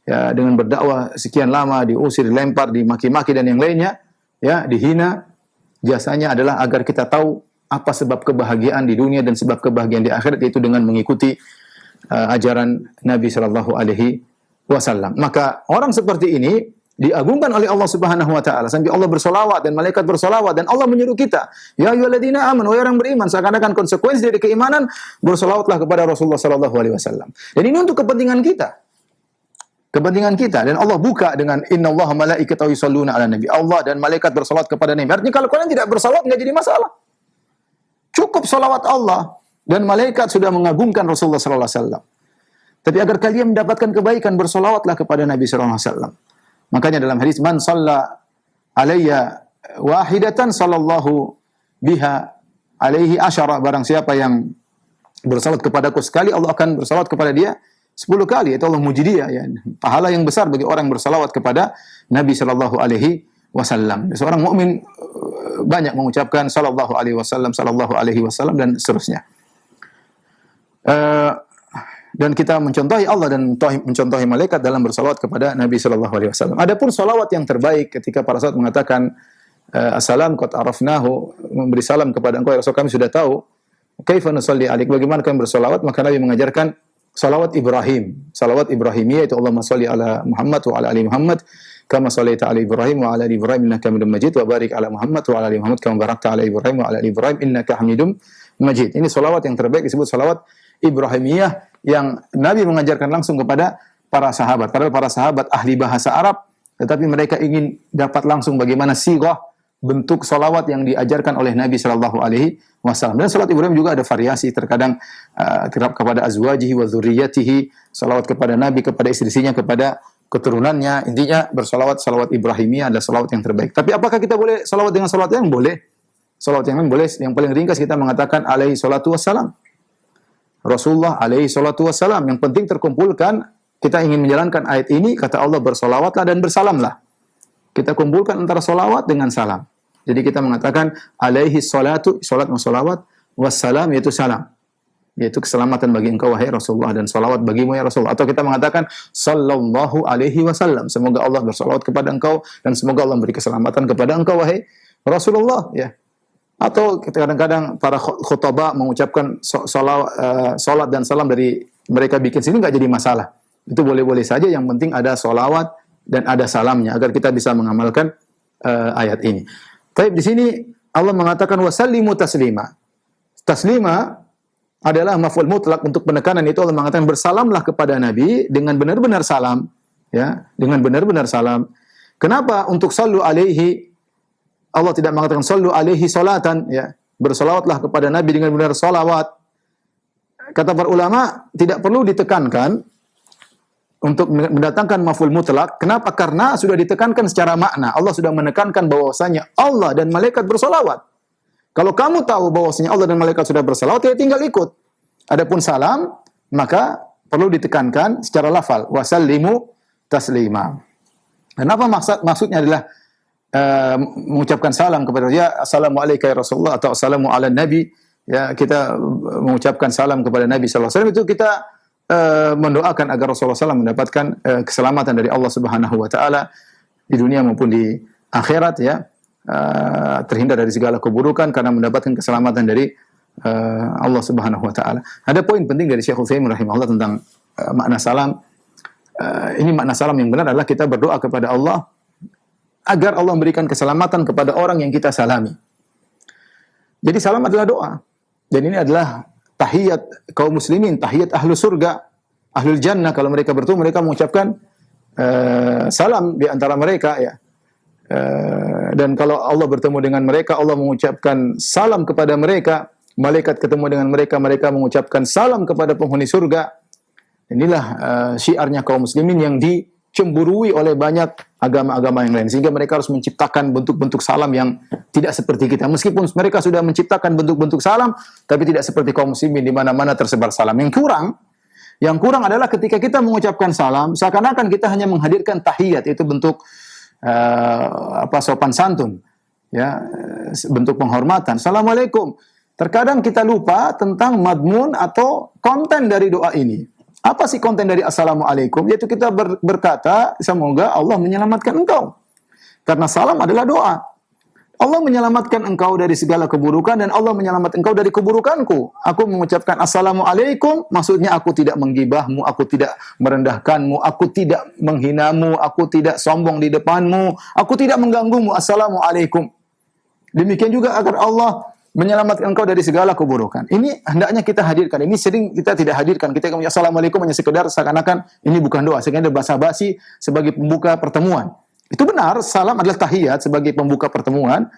ya, dengan berdakwah sekian lama, diusir, dilempar, dimaki-maki dan yang lainnya, ya, dihina, jasanya adalah agar kita tahu apa sebab kebahagiaan di dunia dan sebab kebahagiaan di akhirat, yaitu dengan mengikuti ajaran Nabi sallallahu alaihi wasallam. Maka orang seperti ini diagungkan oleh Allah Subhanahu wa taala sampai Allah bersolawat dan malaikat bersolawat dan Allah menyuruh kita, ya ayyuhalladzina amanu, wahai orang beriman, seakan-akan konsekuensi dari keimanan bersolawatlah kepada Rasulullah sallallahu alaihi wasallam. Dan ini untuk kepentingan kita. kepentingan kita, dan Allah buka dengan innallaha malaikatahu yusholluna 'alan nabi. Allah dan malaikat bersalawat kepada Nabi. Artinya kalau kalian tidak bersalawat enggak jadi masalah. Cukup salawat Allah dan malaikat sudah mengagungkan Rasulullah sallallahu alaihi wasallam. Tapi agar kalian mendapatkan kebaikan, bersalawatlah kepada Nabi sallallahu alaihi wasallam. Makanya dalam hadis man shalla alayya wahidatan sallallahu biha alaihi asyara, barang siapa yang bersalawat kepadaku sekali, Allah akan bersalawat kepada dia 10 kali. Itu Allah muji dia, ya. Pahala yang besar bagi orang yang bersalawat kepada Nabi sallallahu alaihi wasallam. Seorang mukmin banyak mengucapkan sallallahu alaihi wasallam dan seterusnya. Dan kita mencontohi Allah dan mencontohi malaikat dalam bersalawat kepada Nabi sallallahu alaihi wasallam. Adapun salawat yang terbaik ketika para sahabat mengatakan assalam qad arafnahu, memberi salam kepada engkau ya Rasul, kami sudah tahu. Kaifa nusalli alaik, bagaimana kami bersalawat? Maka Nabi mengajarkan salawat Ibrahim, salawat Ibrahimiyah, itu Allahumma shalli ala Muhammad wa ala ali Muhammad kama shallaita ala Ibrahim wa ala ali Ibrahim innaka Hamidum Majid wa barik ala Muhammad wa ala ali Muhammad kama barakta ala Ibrahim wa ala ali Ibrahim innaka Hamidum Majid. Ini salawat yang terbaik, disebut salawat Ibrahimiyah, yang Nabi mengajarkan langsung kepada para sahabat. Padahal para sahabat ahli bahasa Arab, tetapi mereka ingin dapat langsung bagaimana sirah bentuk salawat yang diajarkan oleh Nabi sallallahu alaihi wasallam. Dan salat Ibrahim juga ada variasi, terkadang kepada azwajihi wa dzurriyyatihi, salawat kepada Nabi, kepada istri-istrinya, kepada keturunannya. Intinya salawat Ibrahimiyah adalah salawat yang terbaik. Tapi apakah kita boleh salawat dengan salawat yang boleh? Salawat yang boleh. Yang paling ringkas kita mengatakan alaihi salatu wassalam. Rasulullah alaihi salatu wassalam. Yang penting terkumpulkan, kita ingin menjalankan ayat ini, kata Allah, bersolawatlah dan bersalamlah. Kita kumpulkan antara solawat dengan salam. Jadi kita mengatakan alaihi salatu, salat dan solawat, wassalam, yaitu salam, yaitu keselamatan bagi engkau wahai Rasulullah, dan solawat bagimu ya Rasulullah. Atau kita mengatakan sallallahu alaihi wasallam, semoga Allah bersolawat kepada engkau dan semoga Allah memberi keselamatan kepada engkau wahai Rasulullah, ya. Atau kadang-kadang para khutbah mengucapkan salat dan salam dari mereka bikin sini, nggak jadi masalah. Itu boleh-boleh saja, yang penting ada solawat dan ada salamnya agar kita bisa mengamalkan ayat ini. Tapi di sini Allah mengatakan wasallimu taslima. Taslima adalah maf'ul mutlak untuk penekanan, itu Allah mengatakan bersalamlah kepada Nabi dengan benar-benar salam, ya, dengan benar-benar salam. Kenapa untuk sallu alaihi Allah tidak mengatakan sallu alaihi salatan, ya, bersalawatlah kepada Nabi dengan benar salawat? Kata para ulama tidak perlu ditekankan untuk mendatangkan maf'ul mutlak. Kenapa? Karena sudah ditekankan secara makna. Allah sudah menekankan bahwasanya Allah dan malaikat bersolawat. Kalau kamu tahu bahwasanya Allah dan malaikat sudah bersolawat, ya tinggal ikut. Adapun salam, maka perlu ditekankan secara lafal. Wasallimu taslima. Kenapa maksudnya adalah mengucapkan salam kepada dia, assalamualaikum ya Rasulullah, atau assalamu ala nabi, ya, kita mengucapkan salam kepada Nabi sallallahu alaihi wasallam, itu kita mendoakan agar Rasulullah SAW mendapatkan keselamatan dari Allah Subhanahu wa taala di dunia maupun di akhirat, ya, terhindar dari segala keburukan karena mendapatkan keselamatan dari Allah Subhanahu wa taala. Ada poin penting dari Syekh Utsaimin rahimahullah tentang makna salam. Ini makna salam yang benar adalah kita berdoa kepada Allah agar Allah memberikan keselamatan kepada orang yang kita salami. Jadi salam adalah doa. Dan ini adalah tahiyat kaum muslimin, tahiyat ahlu surga, ahlul jannah. Kalau mereka bertemu, mereka mengucapkan salam di antara mereka, ya. Dan kalau Allah bertemu dengan mereka, Allah mengucapkan salam kepada mereka. Malaikat ketemu dengan mereka, mereka mengucapkan salam kepada penghuni surga. Inilah syiarnya kaum muslimin yang dicemburui oleh banyak agama-agama yang lain, sehingga mereka harus menciptakan bentuk-bentuk salam yang tidak seperti kita. Meskipun mereka sudah menciptakan bentuk-bentuk salam, tapi tidak seperti kaum muslimin di mana-mana tersebar salam. Yang kurang adalah ketika kita mengucapkan salam, seakan-akan kita hanya menghadirkan tahiyat, itu bentuk sopan santun, ya, bentuk penghormatan. Assalamualaikum. Terkadang kita lupa tentang madmun atau konten dari doa ini. Apa sih konten dari assalamualaikum? Yaitu kita berkata, semoga Allah menyelamatkan engkau. Karena salam adalah doa. Allah menyelamatkan engkau dari segala keburukan dan Allah menyelamatkan engkau dari keburukanku. Aku mengucapkan assalamualaikum, maksudnya aku tidak menggibahmu, aku tidak merendahkanmu, aku tidak menghinamu, aku tidak sombong di depanmu, aku tidak mengganggumu. Assalamualaikum. Demikian juga agar Allah menyelamatkan engkau dari segala keburukan. Ini hendaknya kita hadirkan. Ini sering kita tidak hadirkan. Kita ngomong assalamualaikum hanya sekedar seakan-akan ini bukan doa, sekedar basa-basi sebagai pembuka pertemuan. Itu benar, salam adalah tahiyat sebagai pembuka pertemuan.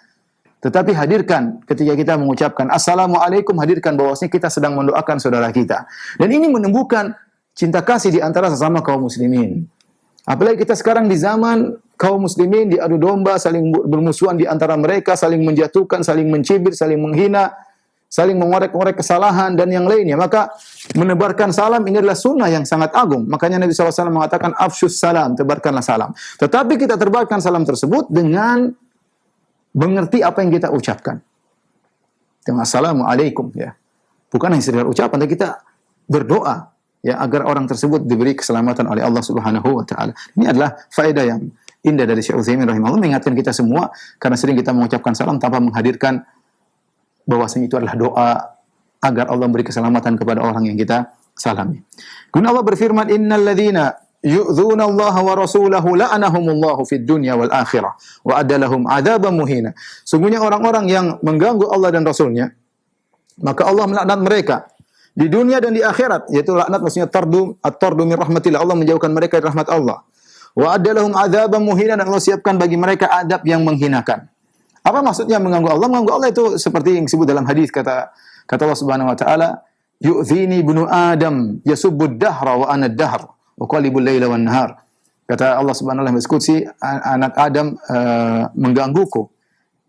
Tetapi hadirkan ketika kita mengucapkan assalamualaikum, hadirkan bahwasanya kita sedang mendoakan saudara kita. Dan ini menumbuhkan cinta kasih di antara sesama kaum muslimin. Apalagi kita sekarang di zaman kaum muslimin diadu domba, saling bermusuhan di antara mereka, saling menjatuhkan, saling mencibir, saling menghina, saling mengorek-ngorek kesalahan dan yang lainnya. Maka menebarkan salam ini adalah sunnah yang sangat agung. Makanya Nabi SAW mengatakan afsyus salam, tebarkanlah salam. Tetapi kita tebarkan salam tersebut dengan mengerti apa yang kita ucapkan. Dengan assalamualaikum ya. Bukan hanya sekedar ucapan, tapi kita berdoa ya agar orang tersebut diberi keselamatan oleh Allah Subhanahu wa taala. Ini adalah faedah yang indah dari Syekh Utsaimin rahimahullah, mengingatkan kita semua karena sering kita mengucapkan salam tanpa menghadirkan bahwasanya itu adalah doa agar Allah memberi keselamatan kepada orang yang kita salami. Kemudian Allah berfirman, "Innal ladzina yu'dzuna Allah wa rasulahu la'anahumullahu fid dunya wal akhirah wa adalahum 'adzaban muhina." Sungguhnya orang-orang yang mengganggu Allah dan Rasulnya, maka Allah melaknat mereka di dunia dan di akhirat, yaitu laknat maksudnya at-tardu min rahmatillah, Allah menjauhkan mereka dari rahmat Allah. Wa adalahum 'adzaban muhina, dan Allah siapkan bagi mereka adab yang menghinakan. Apa maksudnya mengganggu Allah? Mengganggu Allah itu seperti yang disebut dalam hadis, kata Allah Subhanahu wa taala, "Yu'dhini ibnu Adam yasubbud dahra wa ana ad-dahr wa qalibul laila wan nahar." Kata Allah Subhanahu wa taala Qudsi, anak Adam menggangguku.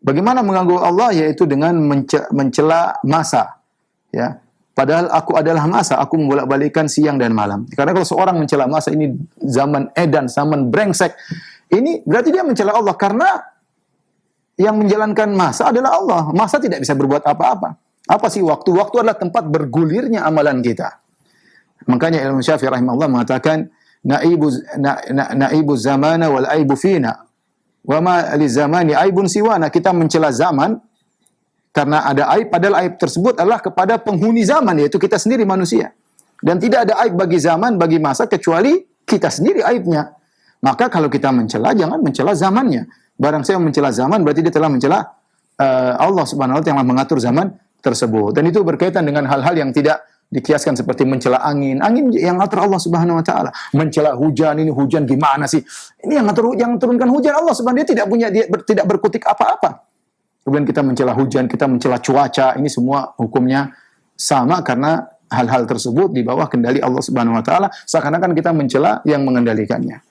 Bagaimana mengganggu Allah? Yaitu dengan mencela masa. Ya. Padahal aku adalah masa, aku membolak-balikkan siang dan malam. Karena kalau seorang mencela masa, ini zaman edan, zaman brengsek, ini berarti dia mencela Allah, karena yang menjalankan masa adalah Allah. Masa tidak bisa berbuat apa-apa. Apa sih waktu? Waktu adalah tempat bergulirnya amalan kita. Makanya Imam Syafi'i rahimahullah mengatakan, naibu zamana wal aibu fina, wa ma li zamani aibun siwana. Kita mencela zaman karena ada aib, padahal aib tersebut adalah kepada penghuni zaman, yaitu kita sendiri manusia. Dan tidak ada aib bagi zaman, bagi masa, kecuali kita sendiri aibnya. Maka kalau kita mencela, jangan mencela zamannya. Barang saya mencela zaman, berarti dia telah mencela Allah Subhanahu wa taala yang mengatur zaman tersebut. Dan itu berkaitan dengan hal-hal yang tidak dikiaskan seperti mencela angin. Angin yang ngatur Allah Subhanahu wa taala. Mencela hujan, ini hujan gimana sih? Ini yang ngatur, yang turunkan hujan Allah Subhanahu wa taala. Dia tidak berkutik apa-apa. Kemudian kita mencela hujan, kita mencela cuaca, ini semua hukumnya sama karena hal-hal tersebut di bawah kendali Allah Subhanahu wa taala, seakan-akan kita mencela yang mengendalikannya.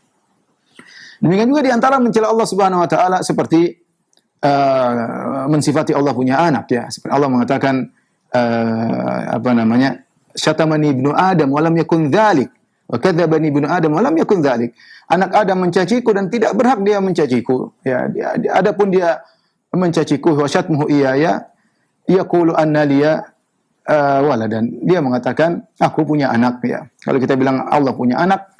Demikian juga di antara mencela Allah Subhanahu wa taala seperti mensifati Allah punya anak ya. Seperti Allah mengatakan syatamani ibnu Adam wa lam yakun dzalik, wa kadzdzabani ibnu Adam wa lam yakun dzalik. Anak Adam mencaciku dan tidak berhak dia mencaciku. Ya, adapun dia mencaciku wa syatmuhu iyaya yaqulu anna liya waladan. Dia mengatakan aku punya anak ya. Kalau kita bilang Allah punya anak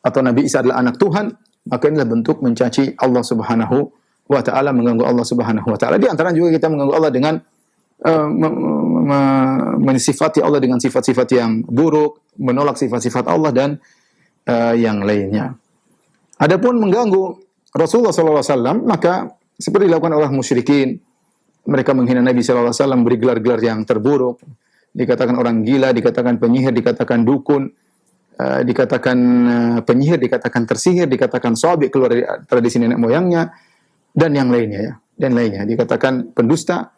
atau Nabi Isa adalah anak Tuhan, maka inilah bentuk mencaci Allah Subhanahu wa taala, mengganggu Allah Subhanahu wa taala. Di antara juga kita mengganggu Allah dengan mensifati Allah dengan sifat-sifat yang buruk, menolak sifat-sifat Allah dan yang lainnya. Adapun mengganggu Rasulullah sallallahu alaihi wasallam, maka seperti dilakukan oleh musyrikin, mereka menghina Nabi sallallahu alaihi wasallam, beri gelar-gelar yang terburuk, dikatakan orang gila, dikatakan penyihir, dikatakan dukun, dikatakan penyihir, dikatakan tersihir, dikatakan sobek keluar dari tradisi nenek moyangnya dan yang lainnya ya, dan lainnya, dikatakan pendusta.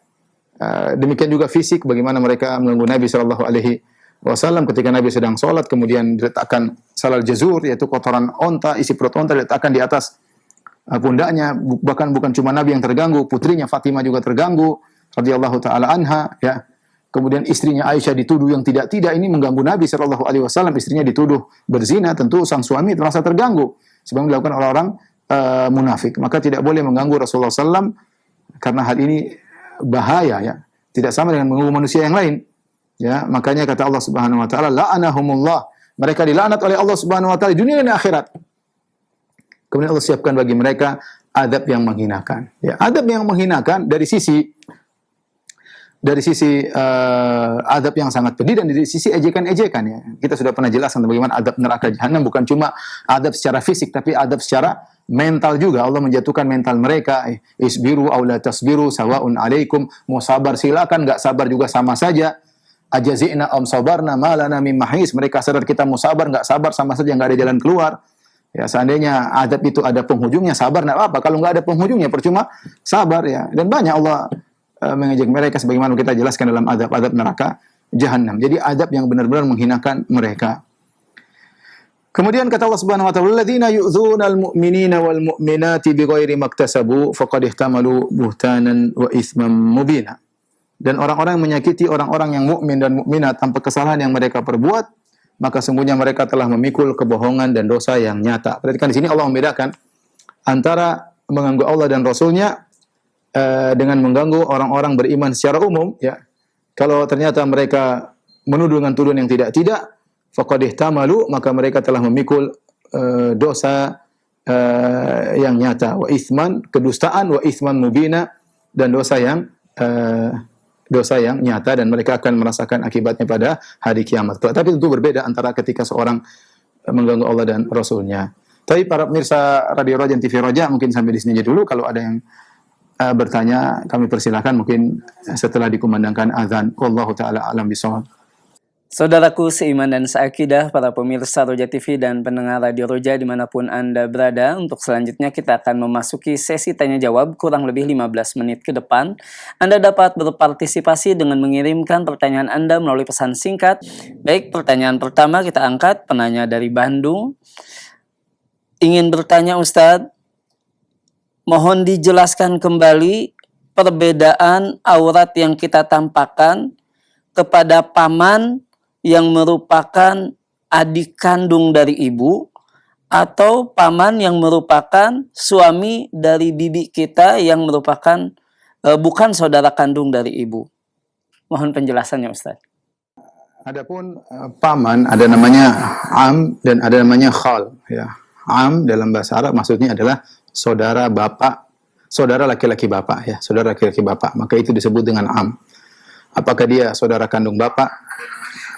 Demikian juga fisik, bagaimana mereka mengganggu Nabi sallallahu alaihi wasallam ketika Nabi sedang sholat, kemudian diletakkan salal jazur, yaitu kotoran onta, isi perut onta diletakkan di atas pundaknya. Bahkan bukan cuma Nabi yang terganggu, putrinya Fatimah juga terganggu radhiyallahu taala anha ya. Kemudian istrinya Aisyah dituduh yang tidak-tidak, ini mengganggu Nabi sallallahu alaihi wasallam. Istrinya dituduh berzina, tentu sang suami merasa terganggu sebab dilakukan oleh orang munafik. Maka tidak boleh mengganggu Rasulullah sallam karena hal ini bahaya ya. Tidak sama dengan mengganggu manusia yang lain. Ya, makanya kata Allah Subhanahu wa taala, la'anahumullah. Mereka dilaknat oleh Allah Subhanahu wa taala di dunia dan akhirat. Kemudian Allah siapkan bagi mereka adab yang menghinakan. Ya, adab yang menghinakan dari sisi adab yang sangat pedih dan dari sisi ejekan-ejekan ya. Kita sudah pernah jelaskan bagaimana adab neraka jahanam bukan cuma adab secara fisik tapi adab secara mental juga, Allah menjatuhkan mental mereka. Isbiru aw la tasbiru sawaun alaikum. Mau sabar silakan, enggak sabar juga sama saja. Ajazina am sabarna ma lana min mahis. Mereka sadar kita mau sabar enggak sabar sama saja, enggak ada jalan keluar. Ya, seandainya adab itu ada penghujungnya, sabar enggak apa-apa. Kalau enggak ada penghujungnya percuma sabar ya. Dan banyak Allah mengejek mereka sebagaimana kita jelaskan dalam adab-adab neraka Jahannam. Jadi adab yang benar-benar menghinakan mereka. Kemudian kata Allah Subhanahu wa taala, "Alladzina yu'dzunal mu'minina wal mu'minati bighairi maktasabu faqad ihtamalu buhtanan wa itsman mubina." Dan orang-orang yang menyakiti orang-orang yang mukmin dan mukminat tanpa kesalahan yang mereka perbuat, maka sungguhnya mereka telah memikul kebohongan dan dosa yang nyata. Perhatikan di sini Allah membedakan antara mengganggu Allah dan Rasulnya dengan mengganggu orang-orang beriman secara umum. Ya, kalau ternyata mereka menuduh dengan tuduhan yang tidak-tidak, faqad ihtamalu, maka mereka telah memikul dosa yang nyata, wa itsman, kedustaan, wa itsman mubina, dan dosa yang nyata, dan mereka akan merasakan akibatnya pada hari kiamat. Tapi tentu berbeda antara ketika seorang mengganggu Allah dan Rasulnya. Tapi para pemirsa Radio Roja dan TV Roja, mungkin sampai di sini aja dulu. Kalau ada yang bertanya, kami persilakan mungkin setelah dikumandangkan azan. Wallahu taala alam bishawab. Saudaraku seiman dan seakidah, para pemirsa Roja TV dan pendengar Radio Roja dimanapun Anda berada, untuk selanjutnya kita akan memasuki sesi tanya-jawab kurang lebih 15 menit ke depan. Anda dapat berpartisipasi dengan mengirimkan pertanyaan Anda melalui pesan singkat. Baik, pertanyaan pertama kita angkat, penanya dari Bandung. Ingin bertanya Ustadz, mohon dijelaskan kembali perbedaan aurat yang kita tampakkan kepada paman yang merupakan adik kandung dari ibu, atau paman yang merupakan suami dari bibi kita yang merupakan bukan saudara kandung dari ibu. Mohon penjelasannya Ustaz. Adapun paman ada namanya am dan ada namanya khal. Ya. Am dalam bahasa Arab maksudnya adalah saudara bapak, saudara laki-laki bapak, ya, saudara laki-laki bapak. Maka itu disebut dengan am. Apakah dia saudara kandung bapak,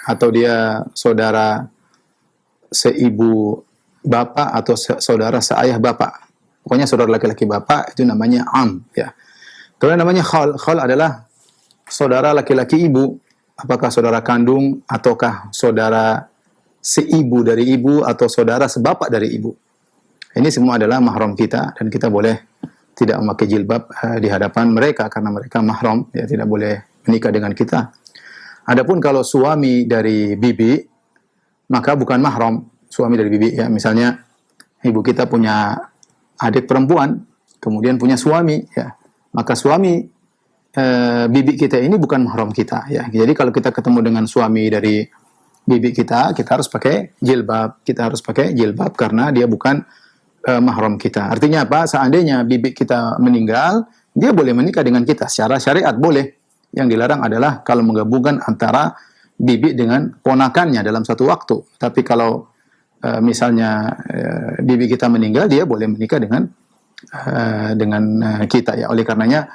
atau dia saudara seibu bapak, atau saudara seayah bapak. Pokoknya saudara laki-laki bapak itu namanya am. Ya. Kalau namanya khal, khal adalah saudara laki-laki ibu. Apakah saudara kandung, ataukah saudara seibu dari ibu, atau saudara sebapak dari ibu. Ini semua adalah mahram kita, dan kita boleh tidak memakai jilbab di hadapan mereka karena mereka mahram, ya, tidak boleh menikah dengan kita. Adapun kalau suami dari bibi, maka bukan mahram suami dari bibi. Ya, misalnya ibu kita punya adik perempuan, kemudian punya suami, ya, maka suami bibi kita ini bukan mahram kita. Ya, jadi kalau kita ketemu dengan suami dari bibi kita harus pakai jilbab. Kita harus pakai jilbab karena dia bukan mahram kita. Artinya apa? Seandainya bibi kita meninggal, dia boleh menikah dengan kita secara syariat, boleh. Yang dilarang adalah kalau menggabungkan antara bibi dengan ponakannya dalam satu waktu. Tapi kalau misalnya bibi kita meninggal, dia boleh menikah dengan kita. Ya, oleh karenanya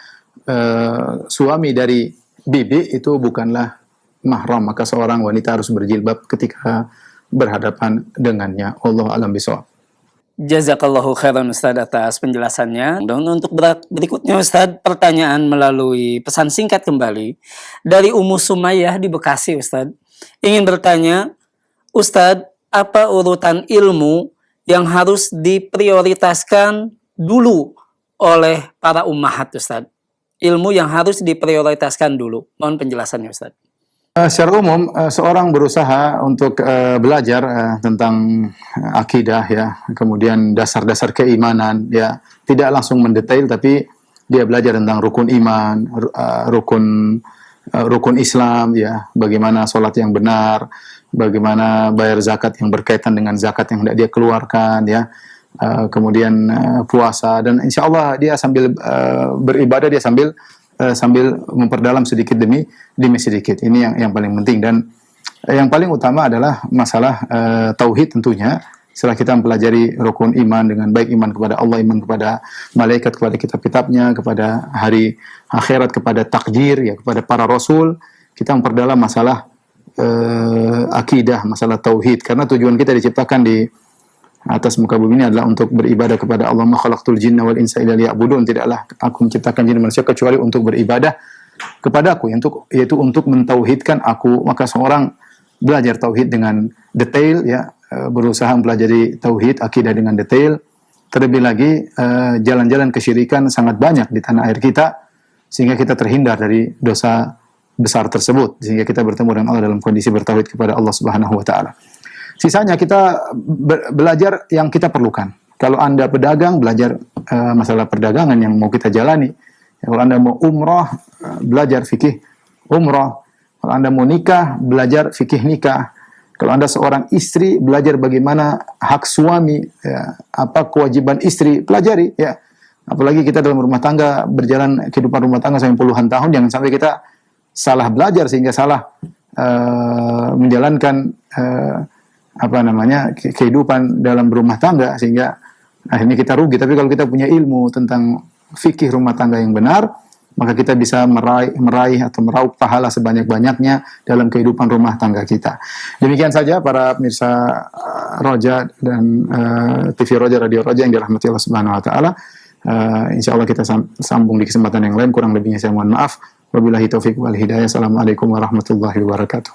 suami dari bibi itu bukanlah mahram, maka seorang wanita harus berjilbab ketika berhadapan dengannya. Wallahu a'lam bishawab. Jazakallahu khairan Ustaz atas penjelasannya. Dan untuk berikutnya Ustaz, pertanyaan melalui pesan singkat kembali dari Ummu Sumayyah di Bekasi Ustaz. Ingin bertanya, Ustaz, apa urutan ilmu yang harus diprioritaskan dulu oleh para ummahat Ustaz? Ilmu yang harus diprioritaskan dulu. Mohon penjelasannya Ustaz. Secara umum, seorang berusaha untuk belajar tentang akidah, ya, kemudian dasar-dasar keimanan, ya, tidak langsung mendetail, tapi dia belajar tentang rukun iman, rukun Islam, ya, bagaimana sholat yang benar, bagaimana bayar zakat yang berkaitan dengan zakat yang tidak dia keluarkan, ya, kemudian puasa, dan insya Allah dia sambil beribadah, dia sambil memperdalam sedikit demi sedikit. Ini yang paling penting, dan yang paling utama adalah masalah tauhid tentunya. Setelah kita mempelajari rukun iman dengan baik, iman kepada Allah, iman kepada malaikat, kepada kitab-kitabnya, kepada hari akhirat, kepada takdir, ya, kepada para rasul, kita memperdalam masalah akidah, masalah tauhid, karena tujuan kita diciptakan di atas muka bumi ini adalah untuk beribadah kepada Allah. Ma khalaqtul jinna wal insa illa liya'budun. Tidaklah aku menciptakan jin dan manusia kecuali untuk beribadah kepadaku, yaitu untuk mentauhidkan aku. Maka seorang belajar tauhid dengan detail, ya, berusaha mempelajari tauhid akidah dengan detail. Terlebih lagi jalan-jalan kesyirikan sangat banyak di tanah air kita, sehingga kita terhindar dari dosa besar tersebut, sehingga kita bertemu dengan Allah dalam kondisi bertauhid kepada Allah Subhanahu wa taala. Sisanya kita belajar yang kita perlukan. Kalau Anda pedagang, belajar masalah perdagangan yang mau kita jalani. Kalau Anda mau umrah, belajar fikih umrah. Kalau Anda mau nikah, belajar fikih nikah. Kalau Anda seorang istri, belajar bagaimana hak suami, ya, apa kewajiban istri, pelajari, ya. Apalagi kita dalam rumah tangga, berjalan kehidupan rumah tangga sampai puluhan tahun, jangan sampai kita salah belajar sehingga salah menjalankan kehidupan dalam rumah tangga, sehingga akhirnya kita rugi. Tapi kalau kita punya ilmu tentang fikih rumah tangga yang benar, maka kita bisa meraih atau meraup pahala sebanyak-banyaknya dalam kehidupan rumah tangga kita. Demikian saja para pemirsa Roja dan TV Roja, Radio Roja yang dirahmati Allah Subhanahu wa taala. Insyaallah kita sambung di kesempatan yang lain. Kurang lebihnya saya mohon maaf. Wabillahi taufiq wal hidayah. Assalamualaikum warahmatullahi wabarakatuh.